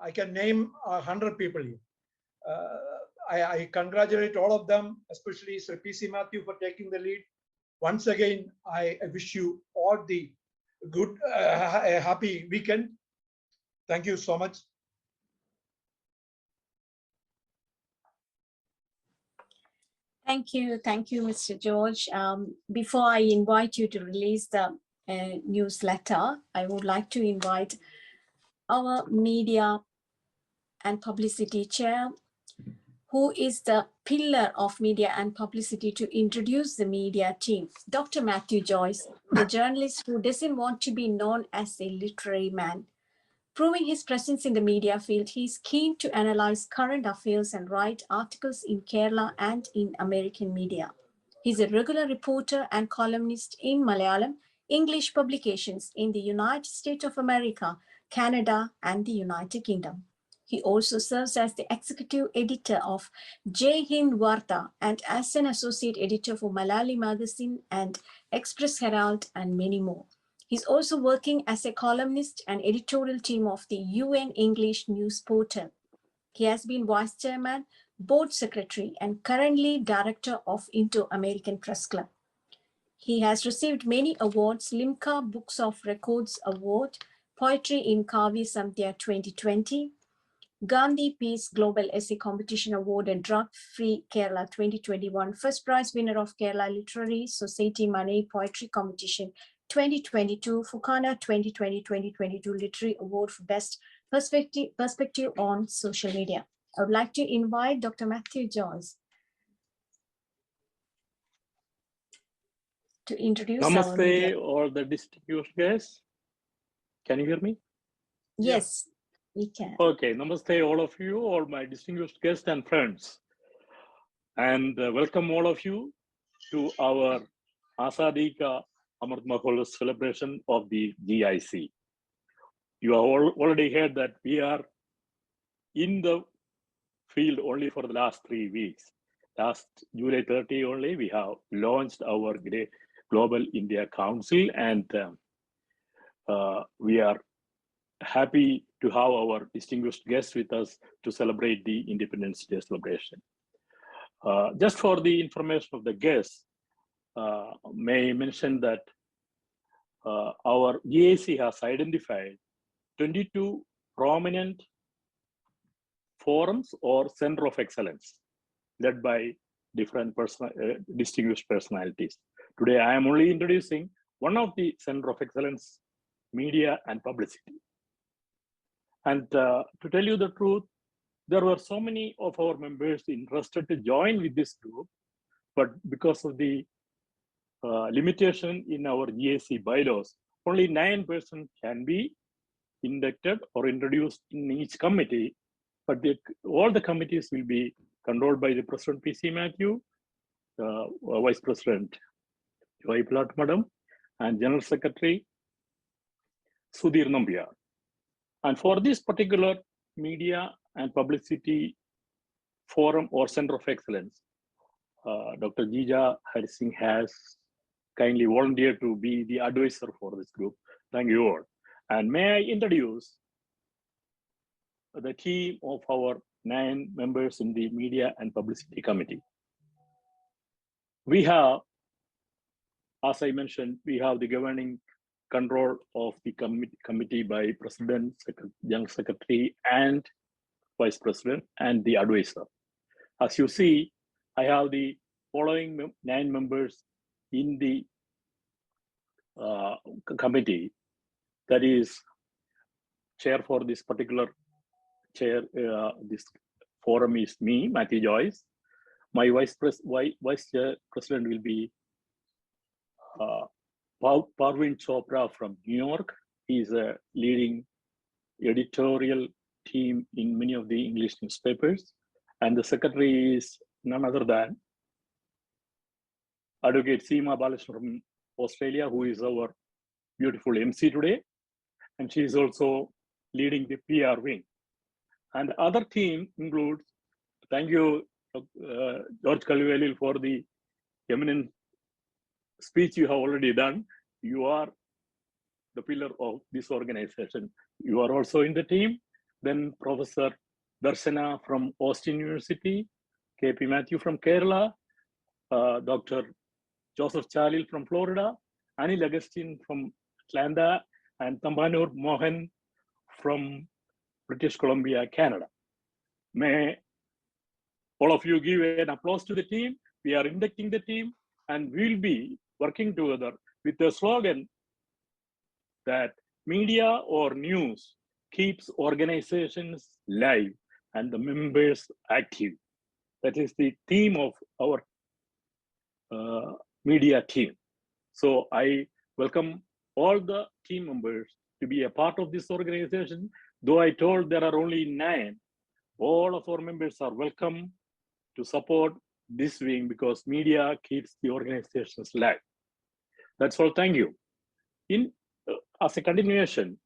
I can name 100 people here. I congratulate all of them, especially Sir PC Mathew for taking the lead. Once again, I wish you all the good, a happy weekend. Thank you so much. Thank you, Mr. George. Before I invite you to release the newsletter, I would like to invite our media and publicity chair, who is the pillar of media and publicity, to introduce the media team. Dr. Mathew Joyce, the journalist who doesn't want to be known as a literary man. Proving his presence in the media field, he is keen to analyze current affairs and write articles in Kerala and in American media. He's a regular reporter and columnist in Malayalam, English publications in the United States of America, Canada, and the United Kingdom. He also serves as the executive editor of Jai Hind Varta and as an associate editor for Malayali Magazine and Express Herald and many more. He's also working as a columnist and editorial team of the UN English News Portal. He has been vice chairman, board secretary, and currently director of Indo-American Press Club. He has received many awards: Limca Books of Records Award, Poetry in Kavya Samthya 2020, Gandhi Peace Global Essay Competition Award and Drug Free Kerala 2021, first prize winner of Kerala Literary Society Money Poetry Competition 2022, Fukana 2020-2022 Literary Award for Best Perspective on Social Media. I would like to invite Dr. Mathew Joyce to introduce our media. Namaste, all the distinguished guests. Can you hear me? Yes, we can. Okay, namaste, all of you, all my distinguished guests and friends. And welcome all of you to our Azadi Ka Amrit Mahotsav celebration of the GIC. You have already heard that we are in the field only for the last 3 weeks. Last July 30 only, we have launched our Global India Council, and we are happy to have our distinguished guests with us to celebrate the Independence Day celebration. Just for the information of the guests, may I mention that our GAC has identified 22 prominent forums or center of excellence led by different distinguished personalities. Today, I am only introducing one of the center of excellence, media and publicity. And to tell you the truth, there were so many of our members interested to join with this group, but because of the limitation in our GAC bylaws, only 9 persons can be inducted or introduced in each committee, but all the committees will be controlled by the President PC Mathew, Vice President Pallattumadom, and General Secretary Sudhir Nambiar. And for this particular media and publicity forum or center of excellence, Dr. Jija Harsingh has kindly volunteered to be the advisor for this group. Thank you all. And may I introduce the team of our 9 members in the Media and Publicity Committee. We have, as I mentioned, we have the governing control of the committee by President, General Secretary, and Vice President, and the advisor. As you see, I have the following 9 members in the committee, that is chair for this particular chair, this forum is me, Mathew Joyce. My vice chair president will be Parvin Chopra from New York. He is a leading editorial team in many of the English newspapers. And the secretary is none other than Advocate Seema Balashram from Australia, who is our beautiful MC today. And she is also leading the PR wing. And the other team includes, thank you, George Kallivayalil, for the eminent speech you have already done. You are the pillar of this organization. You are also in the team. Then Professor Darshana from Austin University, KP Mathew from Kerala, Dr. Joseph Chalil from Florida, Anil Agustin from Atlanta, and Tambanur Mohan from British Columbia, Canada. May all of you give an applause to the team. We are inducting the team, and we'll be working together with the slogan that media or news keeps organizations live and the members active. That is the theme of our media team. So I welcome all the team members to be a part of this organization. Though I told there are only 9, all of our members are welcome to support this wing because media keeps the organizations live. That's all. Thank you. As a continuation,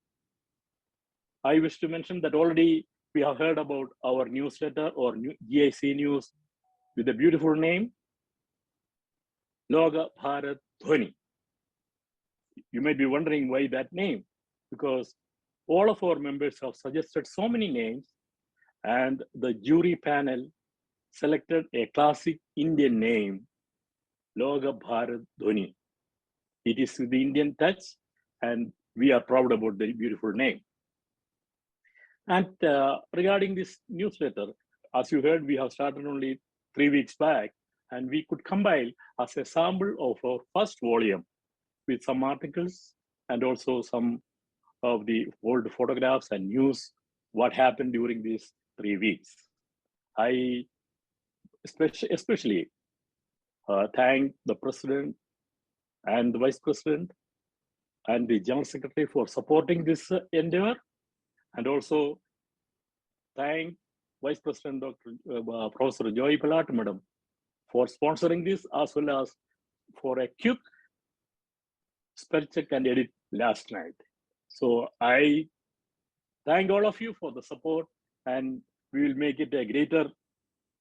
I wish to mention that already we have heard about our newsletter or GIC news with a beautiful name, Loga Bharat Dhwani. You might be wondering why that name, because all of our members have suggested so many names, and the jury panel selected a classic Indian name, Loga Bharat Dhwani. It is with the Indian touch, and we are proud about the beautiful name. And regarding this newsletter, as you heard, we have started only 3 weeks back, and we could compile as a sample of our first volume with some articles and also some of the old photographs and news, what happened during these 3 weeks. I especially thank the president and the vice president and the general secretary for supporting this endeavor, and also thank Vice President Dr. Professor Joy Pallattumadom for sponsoring this, as well as for a quick spell check and edit last night. So I thank all of you for the support, and we will make it a greater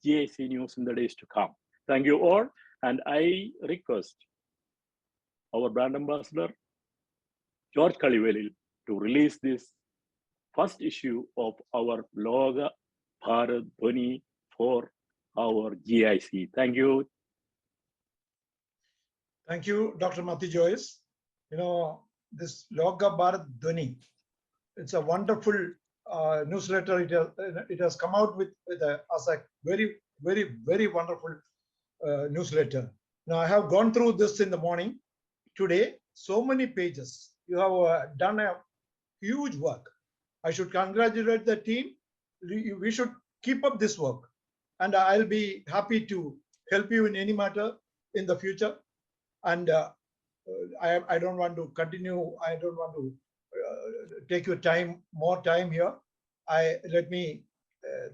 GIC news in the days to come. Thank you all, and I request our brand ambassador, George Kallivayalil, to release this first issue of our Loga Bharat Dhwani for our GIC. Thank you. Thank you, Dr. Mathew Joyce. You know, this Loga Bharat Dhwani, it's a wonderful newsletter. It has come out with as a very, very, very wonderful newsletter. Now, I have gone through this in the morning. Today, so many pages. You have done a huge work. I should congratulate the team. We should keep up this work, and I'll be happy to help you in any matter in the future. And I don't want to continue. I don't want to take your time, more time here. Let me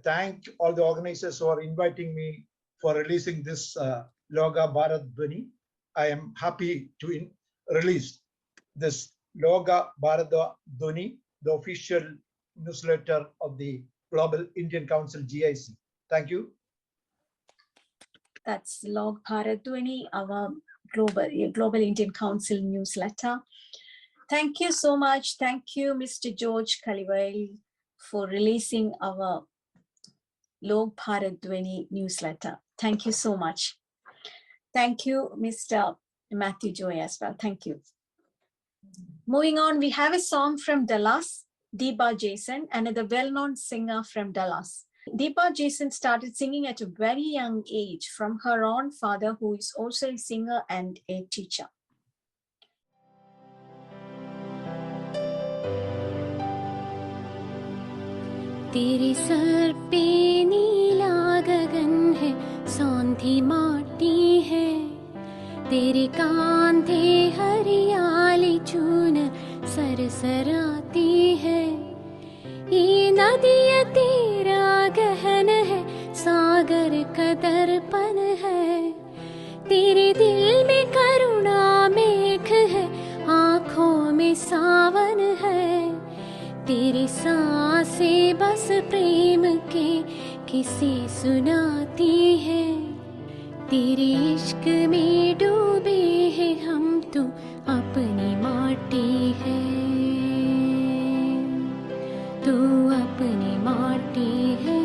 thank all the organizers who are inviting me for releasing this Loga Bharat Dhwani. I am happy to release this Loga Bharat Dhwani, the official newsletter of the Global Indian Council GIC. Thank you. That's Log Bharat Dhwani, our Global Indian Council newsletter. Thank you so much. Thank you, Mr. George Kallivayalil, for releasing our Log Bharat Dhwani newsletter. Thank you so much. Thank you, Mr. Mathew Joy as well. Thank you. Moving on, we have a song from Dallas, Deepa Jaison, another well-known singer from Dallas. Deepa Jaison started singing at a very young age from her own father, who is also a singer and a teacher. तेरे sir पे नीला गगन है, सौंधी माटी है, तेरे कांधे हरियाली चूनर सरसराती है। ये नदिया तेरा गहन है, सागर का दर्पण है, तेरे दिल में करुणा मेघ है, आँखों में सावन है, तेरी सांसें बस प्रेम के किसे सुनाती है। तेरे इश्क में डूबे हैं हम तो अपनी माटी है, तू अपनी माटी है,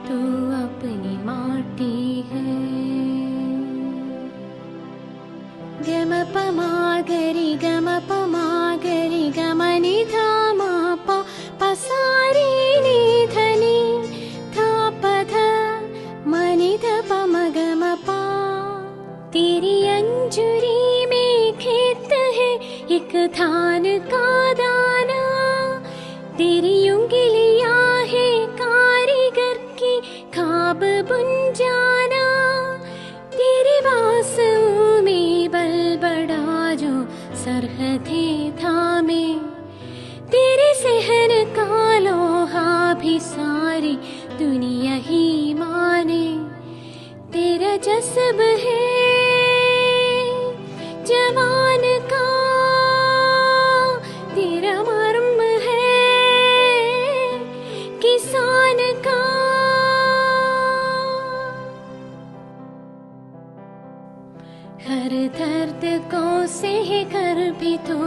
तू अपनी माटी है। गम पमा गरी गम पमा गरी गम नि धा मा पा पसारी नि धनी था पध मनि ध पम गम पा। तेरी अंजुरी में खेत है एक धान का दाना, तेरी उंगलियां है कारीगर की खाब बुन जाना, तेरी बांसुओं में बलबड़ा जो सरहदें थामे, तेरे सहन का लोहा भी सारी दुनिया ही माने। तेरा जज्ब है जवान का, तेरा मर्म है किसान का। हर दर्द को सह कर भी तू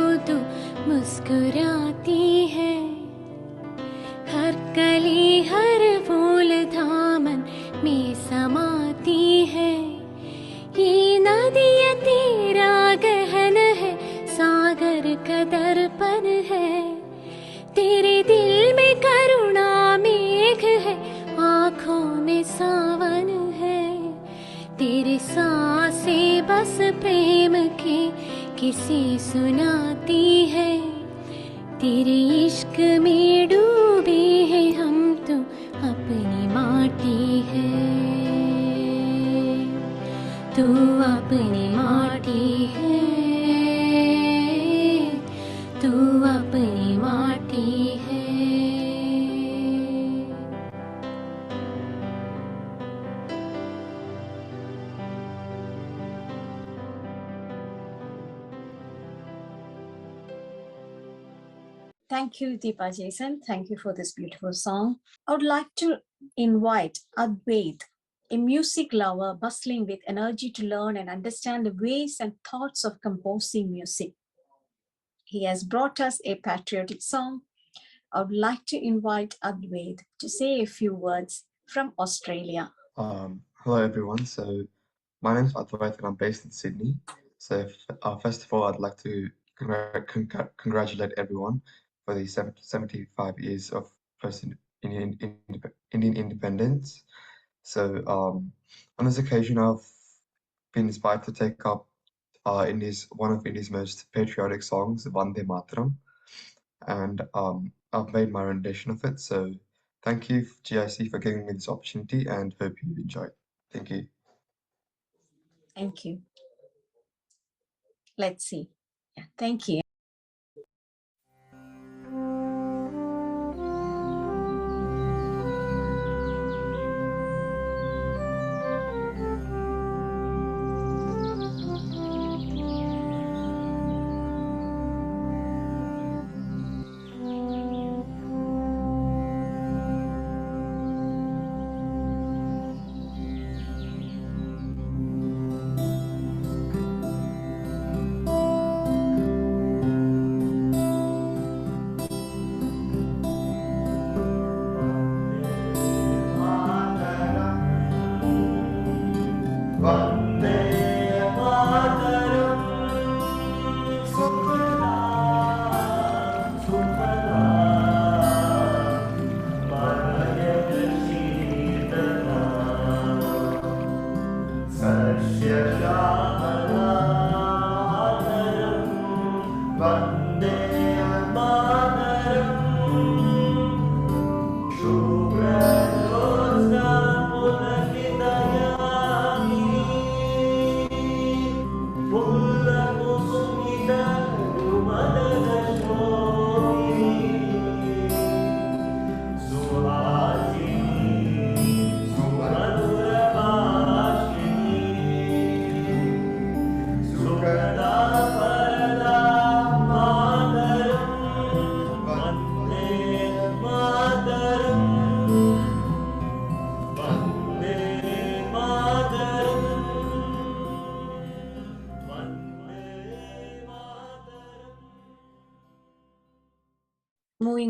मुस्कुराती है, हर कली हर फूल दामन में समाती है। ये नदिया तेरा गहन है, सागर का दर्पण है, तेरे दिल में करुणा मेघ है, आँखों में सावन है, तेरे सांसें बस प्रेम के किसे सुनाती है। तेरे इश्क में डूबे हैं हम तो अपनी माटी है, तू अपनी माटी है, तू अपनी माटी है। Thank you, Deepa, Jaison. Thank you for this beautiful song. I would like to invite Adwaith, a music lover bustling with energy to learn and understand the ways and thoughts of composing music. He has brought us a patriotic song. I would like to invite Adwaith to say a few words from Australia. Hello everyone. So my name is Adwaith and I'm based in Sydney. So first of all, I'd like to congratulate everyone for the 75 years of Indian independence. So on this occasion, I've been inspired to take up one of India's most patriotic songs, Vande Mataram, and I've made my rendition of it. So thank you, GIC, for giving me this opportunity, and hope you enjoy. Thank you. Thank you. Let's see. Yeah, thank you.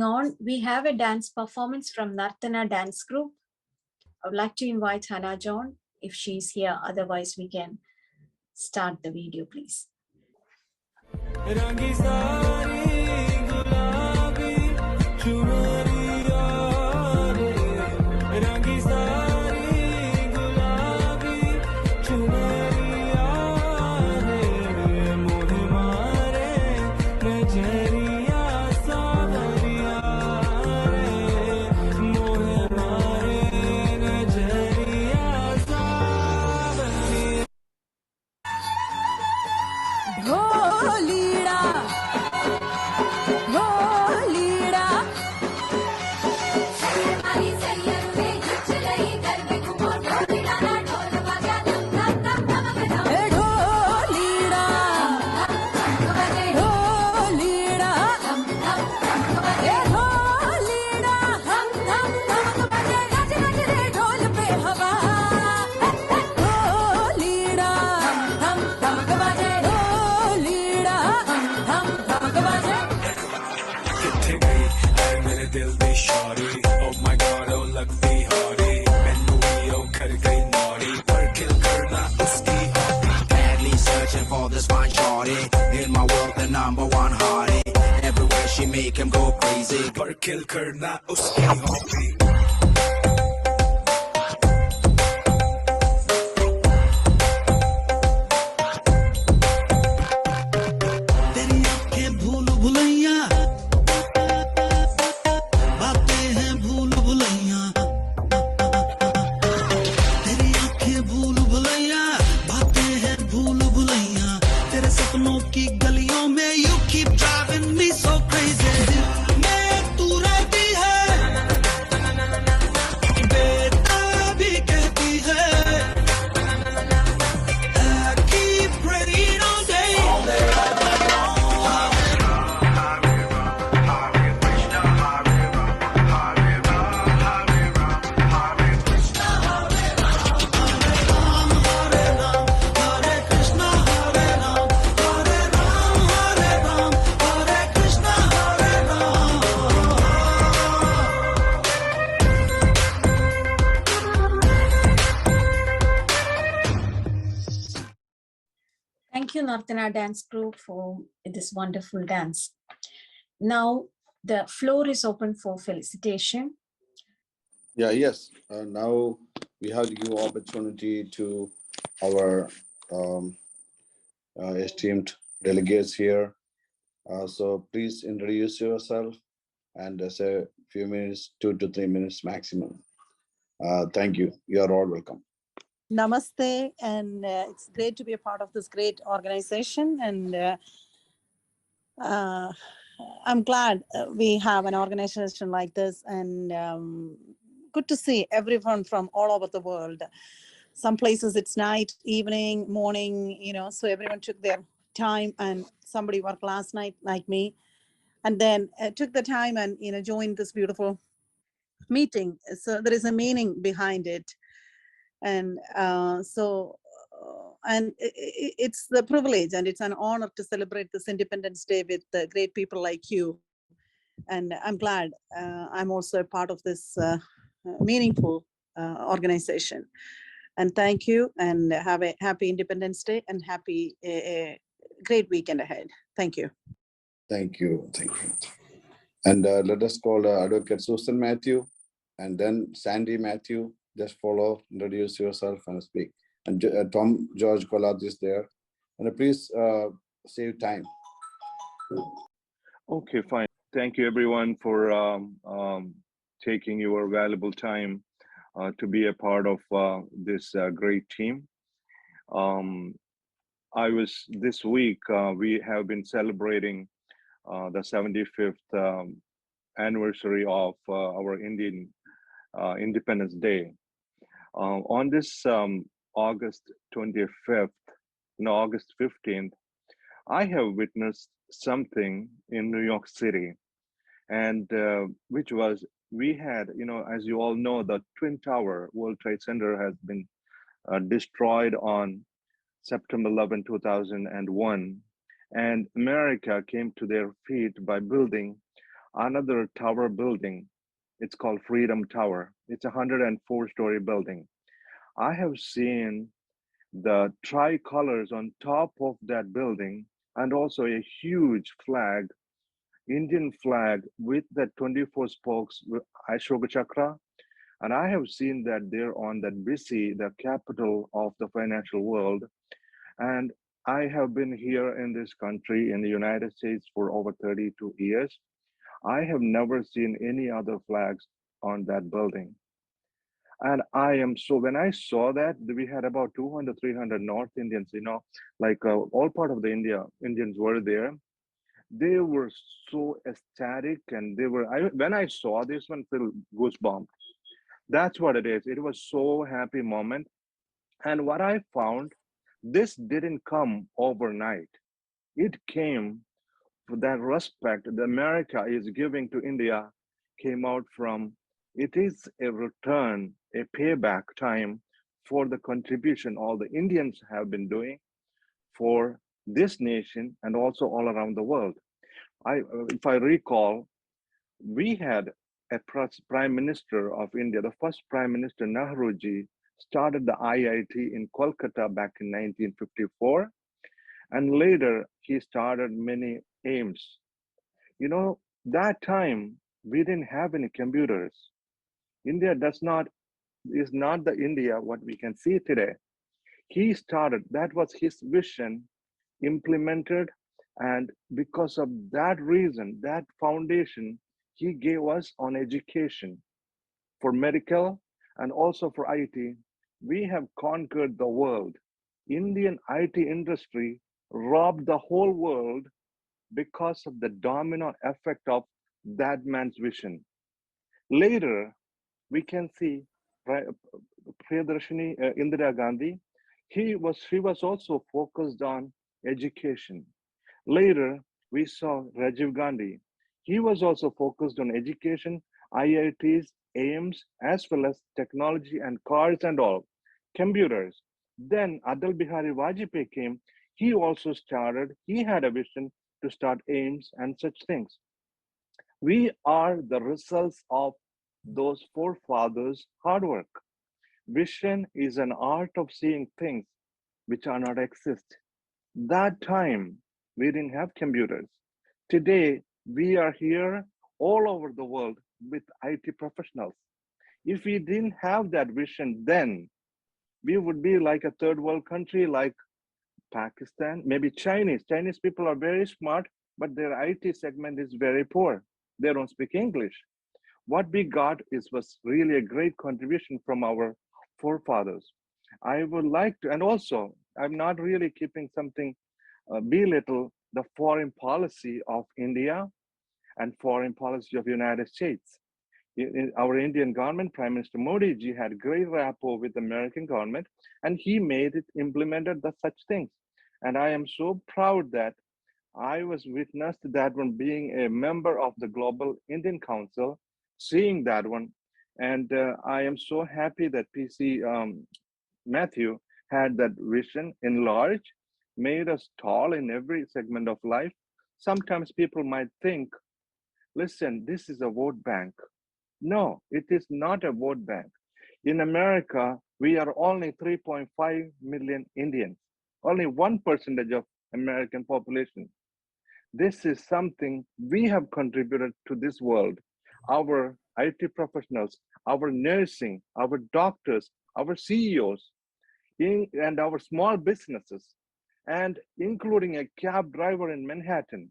Moving on, we have a dance performance from Nartana Dance Group. I would like to invite Hannah John if she's here. Otherwise, we can start the video, please. Make him go crazy, पर kill करना उसकी hobby. तेरी आँखें भूल भुलैया, बातें हैं भूल भुलैया. तेरी आँखें भूल भुलैया, बातें हैं भूल भुलैया. तेरे सपनों की गलियों में you keep driving me so crazy. Thank you, Nartana Dance Group, for this wonderful dance. Now, the floor is open for felicitation. Yeah, yes. Now we have to give opportunity to our esteemed delegates here. So please introduce yourself and say a few minutes, 2 to 3 minutes maximum. Thank you. You are all welcome. Namaste, and it's great to be a part of this great organization, and I'm glad we have an organization like this, and good to see everyone from all over the world. Some places it's night, evening, morning, so everyone took their time, and somebody worked last night like me, and then took the time and joined this beautiful meeting. So there is a meaning behind it. And it's the privilege and it's an honor to celebrate this Independence Day with great people like you. And I'm glad I'm also a part of this meaningful organization. And thank you, and have a happy Independence Day and happy great weekend ahead. Thank you. Thank you. Thank you. And let us call Advocate Susan Mathew, and then Sandy Mathew. Just follow, introduce yourself and speak. And Tom George Collard is there. And please save time. Okay, fine. Thank you everyone for taking your valuable time to be a part of this great team. This week, we have been celebrating the 75th anniversary of our Indian Independence Day. On this August 15th, I have witnessed something in New York City, and which was, we had, as you all know, the Twin Tower World Trade Center has been destroyed on September 11, 2001, and America came to their feet by building another tower building. It's called Freedom Tower. It's a 104-story building. I have seen the tricolors on top of that building and also a huge flag, Indian flag with the 24 spokes Ashoka Chakra. And I have seen that there on that BC, the capital of the financial world. And I have been here in this country, in the United States, for over 32 years. I have never seen any other flags on that building. And when I saw that, we had about 200, 300 North Indians, like all part of the Indians were there. They were so ecstatic, and when I saw this one, feel goosebumps. That's what it is. It was so happy moment. And what I found, this didn't come overnight. It came, that respect that America is giving to India came out from, it is a return, a payback time for the contribution all the Indians have been doing for this nation and also all around the world. If I recall, we had a Prime Minister of India, the first Prime Minister Nehruji, started the IIT in Kolkata back in 1954. And later he started many aims. That time we didn't have any computers. India is not the India what we can see today. He started, that was his vision, implemented, and because of that reason, that foundation, he gave us on education for medical and also for IT. We have conquered the world. Indian IT industry robbed the whole world because of the domino effect of that man's vision. Later, we can see Priyadarshini Indira Gandhi. She was also focused on education. Later, we saw Rajiv Gandhi. He was also focused on education, IITs, aims, as well as technology and cars and all, computers. Then Atal Bihari Vajpayee came. He also started, he had a vision to start aims and such things. We are the results of those forefathers' hard work. Vision is an art of seeing things which are not exist. That time, we didn't have computers. Today, we are here all over the world with IT professionals. If we didn't have that vision then, we would be like a third world country like Pakistan, maybe Chinese. Chinese people are very smart, but their IT segment is very poor. They don't speak English. What we got was really a great contribution from our forefathers. I would like to, and also, I'm not really keeping something, belittle the foreign policy of India and foreign policy of United States. Our Indian government, Prime Minister Modi ji had great rapport with the American government, and he implemented such things. And I am so proud that I was witness to that one, being a member of the Global Indian Council, seeing that one. And I am so happy that PC Mathew had that vision enlarged, made us tall in every segment of life. Sometimes people might think, listen, this is a vote bank. No, it is not a vote bank. In America, we are only 3.5 million Indians, only 1% of American population. This is something we have contributed to this world. Our IT professionals, our nursing, our doctors, our CEOs, and our small businesses, and including a cab driver in Manhattan,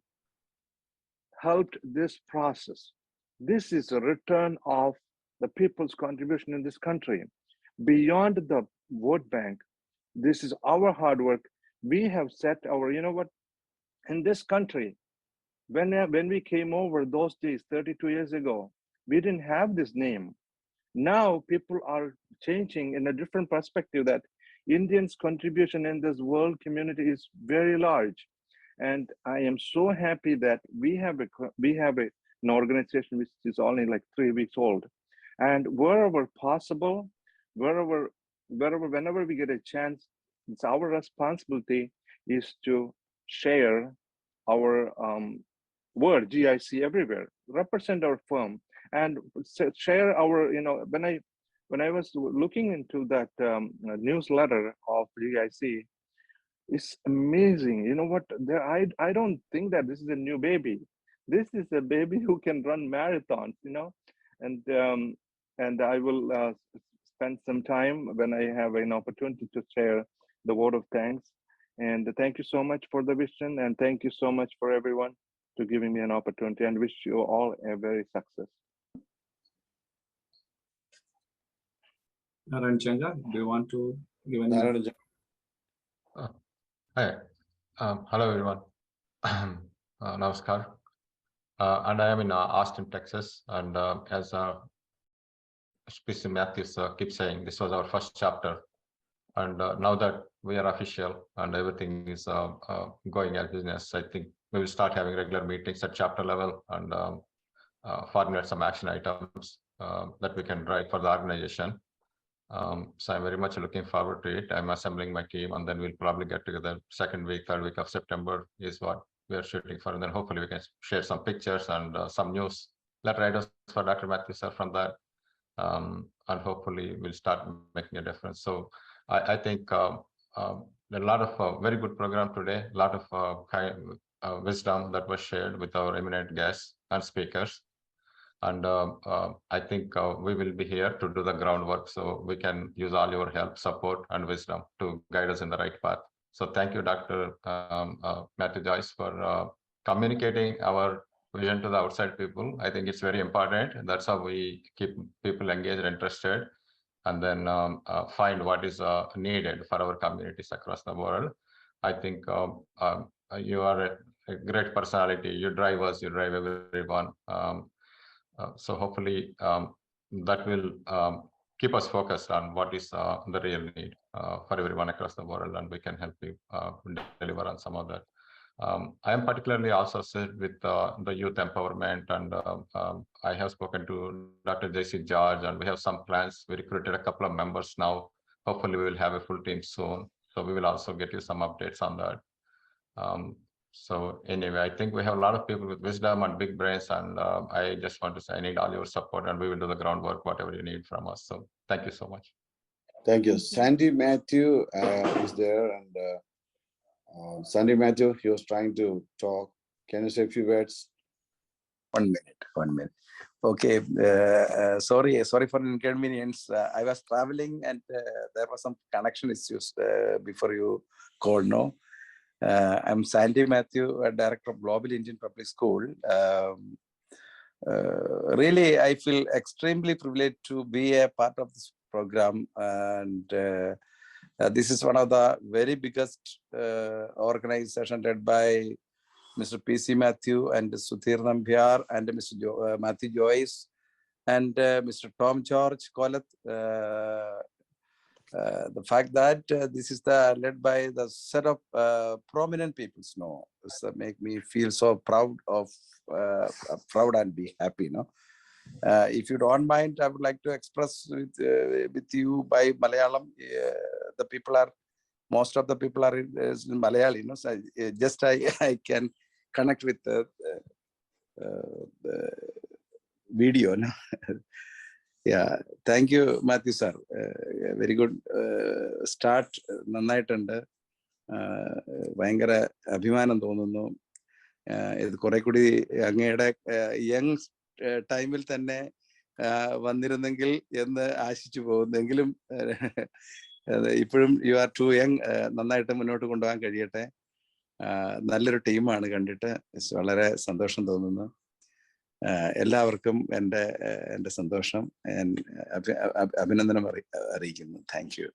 helped this process. This is a return of the people's contribution in this country. Beyond the vote bank, this is our hard work. We have set our, in this country, when we came over those days, 32 years ago, we didn't have this name. Now people are changing in a different perspective that Indians' contribution in this world community is very large. And I am so happy that we have an organization which is only like 3 weeks old. And wherever possible, whenever we get a chance, it's our responsibility is to share our word GIC everywhere. Represent our firm and share our, when I was looking into that newsletter of GIC, it's amazing. You know what? I don't think that this is a new baby. This is a baby who can run marathons, and I will spend some time when I have an opportunity to share the word of thanks. And thank you so much for the vision, and thank you so much for everyone to giving me an opportunity, and wish you all a very success. Naranjanga, do you want to give any? Hi, hello everyone. Namaskar. And I am in Austin, Texas. And as Speaker Matthews keeps saying, this was our first chapter. And now that we are official and everything is going as business, I think we will start having regular meetings at chapter level and formulate some action items that we can drive for the organization. So I'm very much looking forward to it. I'm assembling my team, and then we'll probably get together second week, third week of September is what we are shooting for. And then hopefully we can share some pictures and some news letter items for Dr. Mathew sir from that. And hopefully we'll start making a difference. So I think a lot of very good program today, a lot of wisdom that was shared with our eminent guests and speakers. And I think we will be here to do the groundwork, so we can use all your help, support, and wisdom to guide us in the right path. So thank you, Dr. Mathew Joyce, for communicating our vision to the outside people. I think it's very important. That's how we keep people engaged and interested, and then find what is needed for our communities across the world. I think you are a great personality. You drive us, you drive everyone. So hopefully that will keep us focused on what is the real need for everyone across the world, and we can help you deliver on some of that. I am particularly also associated with the youth empowerment, and I have spoken to Dr. JC George, and we have some plans. We recruited a couple of members now. Hopefully we will have a full team soon. So we will also get you some updates on that. So anyway, I think we have a lot of people with wisdom and big brains, and I just want to say I need all your support, and we will do the groundwork, whatever you need from us. So thank you so much. Thank you. Sandy Mathew is there, and Sandy Mathew, he was trying to talk. Can you say a few words? 1 minute. Okay, sorry for inconvenience. I was traveling, and there was some connection issues before you called. No. I'm Sandy Mathew, Director of Global Indian Public School. Really, I feel extremely privileged to be a part of this program, and this is one of the very biggest organization led by Mr. PC Mathew and Sudhir Nambiar and Mr. Mathew Joyce and Mr. Tom George Kolat. The fact that this is led by the set of prominent people, make me feel so proud and be happy. If you don't mind, I would like to express with you by Malayalam. Most of the people are in Malayali. So I can connect with the video. Yeah, thank you, Mathew sir. Very good start. നന്നായിട്ടുണ്ട്. ഭയങ്കര അഭിമാനം തോന്നുന്നു. ഇത് കുറെ കൂടി അങ്ങയുടെ young ടൈമിൽ തന്നെ വന്നിരുന്നെങ്കിൽ എന്ന് ആശിച്ചു പോകുന്നെങ്കിലും ഇപ്പോഴും യു ആർ ടു യങ്. നന്നായിട്ട് മുന്നോട്ട് കൊണ്ടുപോകാൻ കഴിയട്ടെ. നല്ലൊരു ടീമാണ് കണ്ടിട്ട്. വളരെ സന്തോഷം തോന്നുന്നു. എല്ലാവർക്കും എൻ്റെ സന്തോഷം അഭിനന്ദനം അറിയിക്കുന്നു. Thank you.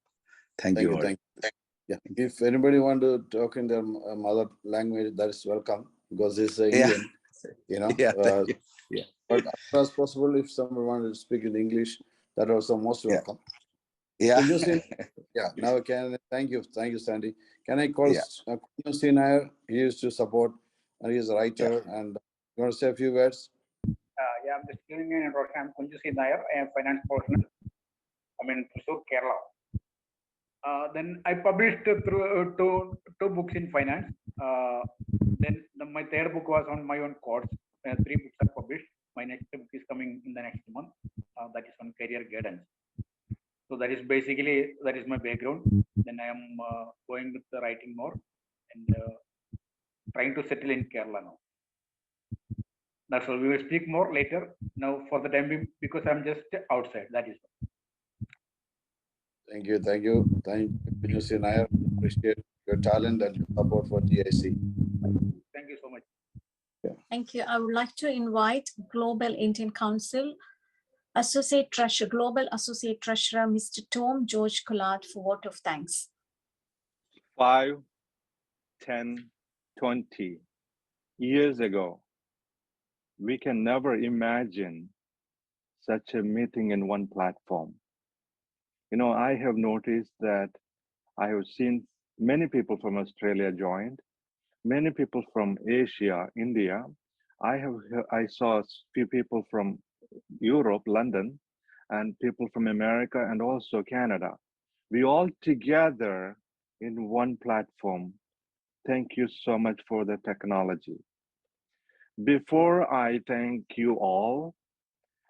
Thank you. Yeah. If anybody want to talk in their mother language, that is welcome, because it's Indian, But as far as possible, if someone wanted to speak in English, that also most welcome. Yeah. Now thank you, Sandy. Can I call Nair? He used to support, and he is a writer, and you want to say a few words? I'm just giving an introduction. I'm Kunju Nair. I am finance professional. I'm in Thrissur, Kerala. Then I published through two books in finance. Then my third book was on my own course. Three books are published. My next book is coming in the next month. That is on career guidance. So that is basically, that is my background. Then I am going with the writing more and trying to settle in Kerala now. That's all. We will speak more later. Now for the time being, because I'm just outside. That is all. Thank you. Thank you. Thank you, Vinussi Nair. Appreciate your talent and your support for GIC. Thank you so much. Thank you. I would like to invite Global Indian Council Global Associate Treasurer, Mr. Tom George Collard, for vote of thanks. 5, 10, 20 years ago, we can never imagine such a meeting in one platform. You know, I have noticed that I have seen many people from Australia joined, many people from Asia, India. I saw a few people from Europe, London, and people from America and also Canada. We all together in one platform. Thank you so much for the technology. Before I thank you all,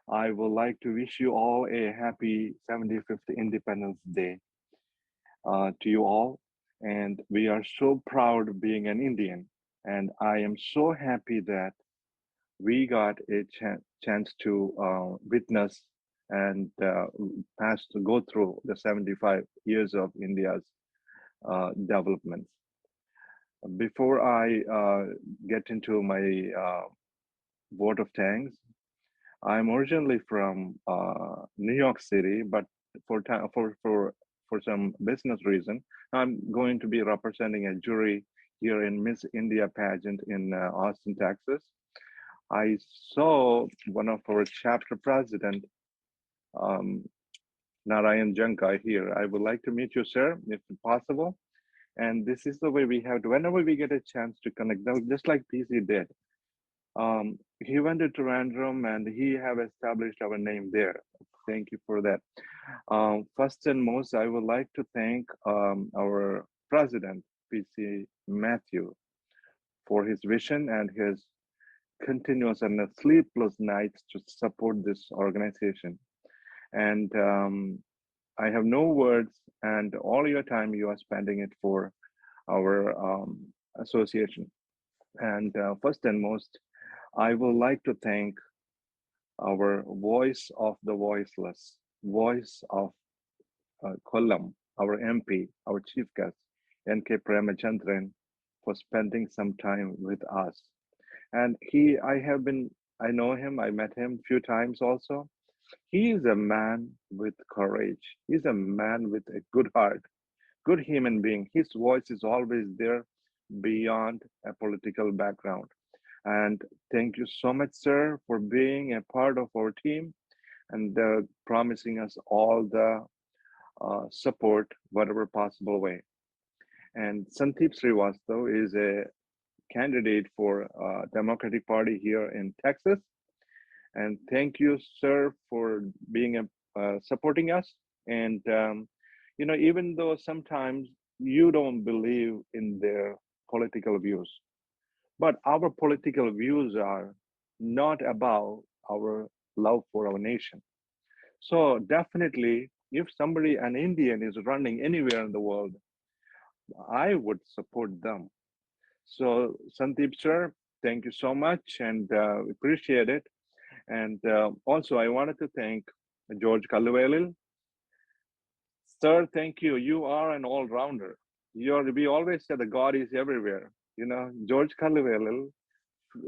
I would like to wish you all a happy 75th Independence Day to you all. And we are so proud of being an Indian. And I am so happy that we got a chance to witness and go through the 75 years of India's developments. Before I get into my vote of thanks, I'm originally from New York City, but for some business reason, I'm going to be representing a jury here in Miss India pageant in Austin, Texas. I saw one of our chapter president, Narayan Janka here. I would like to meet you, sir, if possible. And this is the way we have to, whenever we get a chance to connect, just like PC did. He went to Trivandrum and he have established our name there. Thank you for that. First and most, I would like to thank our president, PC Mathew, for his vision and his continuous and sleepless nights to support this organization. And I have no words, and all your time you are spending it for our association. And first and most, I would like to thank our voice of the voiceless, voice of Kollam, our MP, our chief guest, N.K. Premachandran, for spending some time with us. And I know him, I met him a few times also. He is a man with courage. He's a man with a good heart, good human being. His voice is always there beyond a political background. And thank you so much, sir, for being a part of our team and promising us all the support, whatever possible way. And Sandeep Srivastava is a candidate for Democratic Party here in Texas. And thank you, sir, for being supporting us. And you know, even though sometimes you don't believe in their political views, but our political views are not about our love for our nation. So definitely, if somebody, an Indian, is running anywhere in the world, I would support them. So Sandeep, sir, thank you so much and appreciate it. And also I wanted to thank George Kallivayalil. Sir, thank you. You are an all-rounder. We always say that God is everywhere. You know, George Kallivayalil,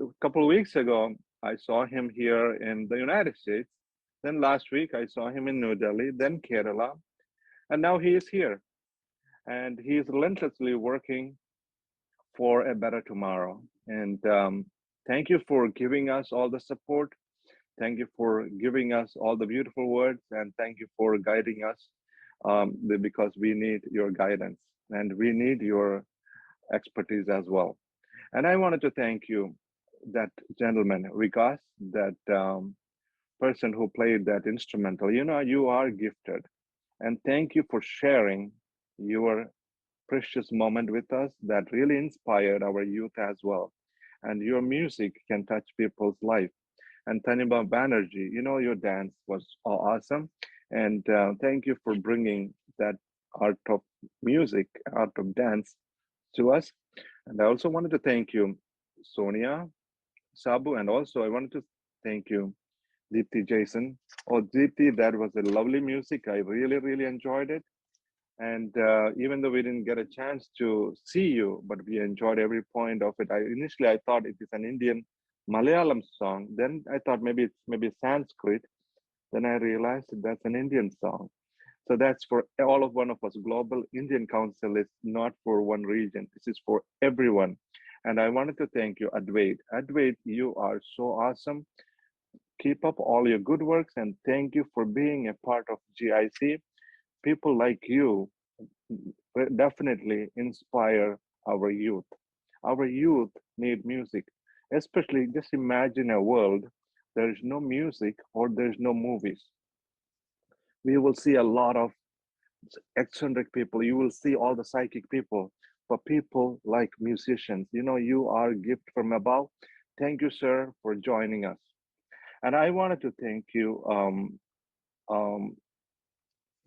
a couple of weeks ago, I saw him here in the United States. Then last week, I saw him in New Delhi, then Kerala. And now he is here. And he is relentlessly working for a better tomorrow. And thank you for giving us all the support. Thank you for giving us all the beautiful words. And thank you for guiding us because we need your guidance and we need your expertise as well. And I wanted to thank you, that gentleman, Vikas, that person who played that instrumental. You know, you are gifted. And thank you for sharing your precious moment with us that really inspired our youth as well. And your music can touch people's life. And Tanima Banerjee, your dance was awesome. And thank you for bringing that art of music, art of dance to us. And I also wanted to thank you, Sonia, Sabu, and also I wanted to thank you, Deepti Jaison. Oh, Deepti, that was a lovely music. I really, really enjoyed it. And even though we didn't get a chance to see you, but we enjoyed every point of it. Initially I thought it is an Indian Malayalam song. Then I thought maybe it's maybe Sanskrit. Then I realized that's an Indian song. So that's for all of one of us. Global Indian Council is not for one region. This is for everyone. And I wanted to thank you, Adwaith. Adwaith, you are so awesome. Keep up all your good works and thank you for being a part of GIC. People like you definitely inspire our youth. Our youth need music, especially just imagine a world there is no music or there's no movies. We will see a lot of eccentric people. You will see all the psychic people, but people like musicians. You are a gift from above. Thank you, sir, for joining us. And I wanted to thank you,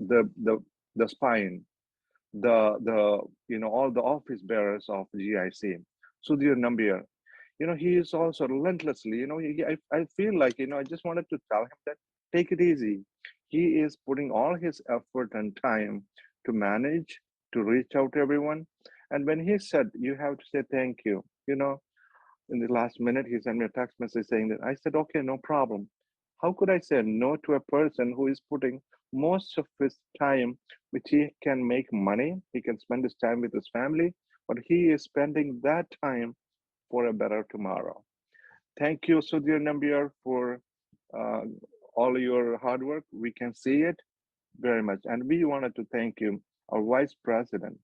the spine, all the office bearers of GIC, Sudhir Nambiar. He is also relentlessly. I feel like I just wanted to tell him that take it easy. He is putting all his effort and time to manage to reach out to everyone. And when he said you have to say thank you, in the last minute he sent me a text message saying that. I said, okay, no problem. How could I say no to a person who is putting most of his time, which he can make money, he can spend his time with his family, but he is spending that time for a better tomorrow. Thank you, Sudhir Nambiar, for all your hard work. We can see it very much. And we wanted to thank you, our Vice President,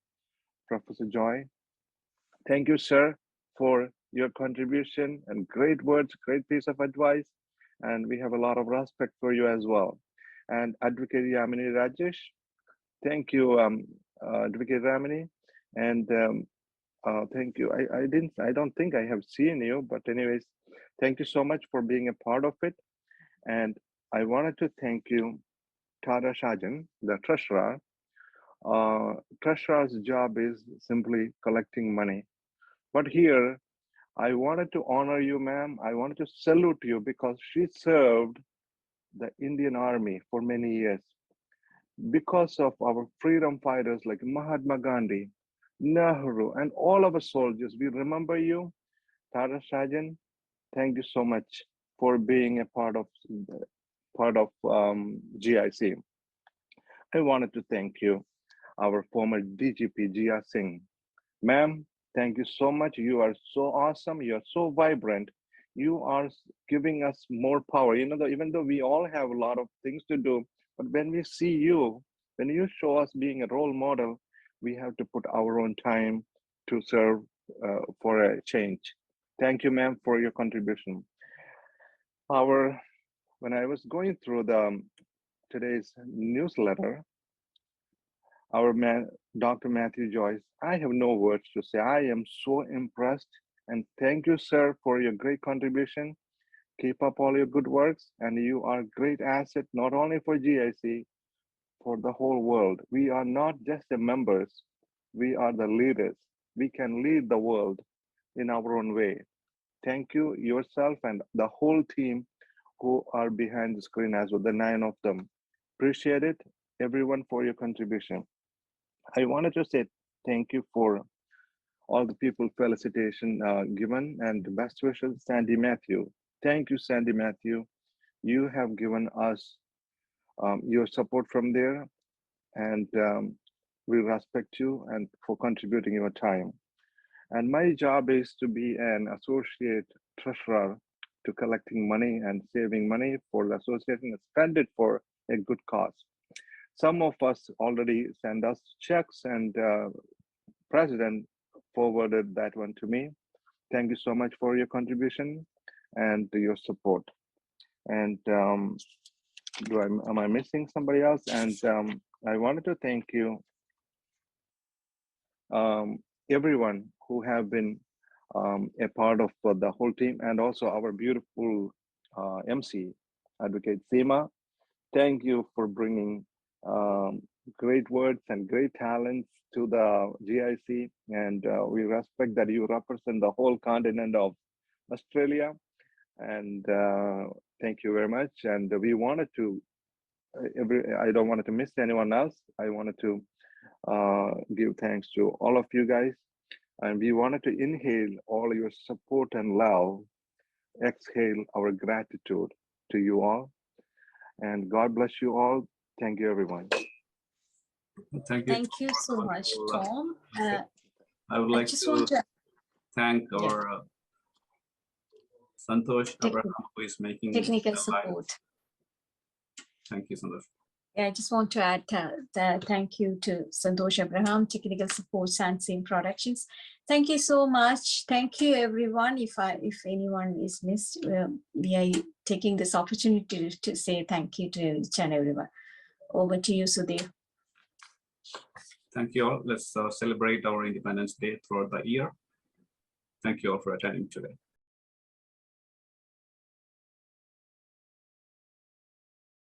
Professor Joy. Thank you, sir, for your contribution and great words, great piece of advice. And we have a lot of respect for you as well. And Advocate Yamini Rajesh, thank you, Advocate Ramini. And thank you. I don't think I have seen you, but anyways, thank you so much for being a part of it. And I wanted to thank you, Tara Shajan, the treasurer. Treasurer's job is simply collecting money. But here, I wanted to honor you, ma'am. I wanted to salute you because she served the Indian Army for many years. Because of our freedom fighters like Mahatma Gandhi, Nehru, and all of us soldiers, we remember you. Tara Shajan, thank you so much for being a part of GIC. I wanted to thank you, our former DGP, Jia Singh. Ma'am, thank you so much. You are so awesome. You are so vibrant. You are giving us more power. Even though we all have a lot of things to do, but when we see you, when you show us being a role model, we have to put our own time to serve for a change. Thank you, ma'am, for your contribution. When I was going through today's newsletter, our man, Dr. Mathew Joyce, I have no words to say. I am so impressed. And thank you, sir, for your great contribution. Keep up all your good works. And you are a great asset, not only for GIC, for the whole world. We are not just the members. We are the leaders. We can lead the world in our own way. Thank you, yourself, and the whole team who are behind the screen as well, the 9 of them. Appreciate it, everyone, for your contribution. I wanted to say thank you for all the people felicitation given and best wishes, Sandy Mathew. Thank you, Sandy Mathew. You have given us your support from there, and we respect you and for contributing your time. And my job is to be an associate treasurer to collecting money and saving money for the association and spend it for a good cause. Some of us already send us checks, and President forwarded that one to me. Thank you so much for your contribution and your support. And am I missing somebody else? And I wanted to thank you, everyone who have been a part of the whole team, and also our beautiful MC, Advocate Seema. Thank you for bringing great words and great talents to the GIC, and we respect that you represent the whole continent of Australia, and thank you very much. And we wanted to, I don't want to miss anyone else. I wanted to give thanks to all of you guys, and we wanted to inhale all your support and love, exhale our gratitude to you all, and God bless you all. Thank you, everyone. Thank you. Thank you so much, Tom. I would like to thank our Santosh Abraham, who is making technical the support. Thank you, Santosh. Yeah, I just want to add thank you to Santosh Abraham, technical support, Sansim Productions. Thank you so much. Thank you, everyone. If anyone is missed, we are taking this opportunity to say thank you to each and everyone. Over to you, Sudhir. Thank you all. Let's celebrate our Independence Day throughout the year. Thank you all for attending today.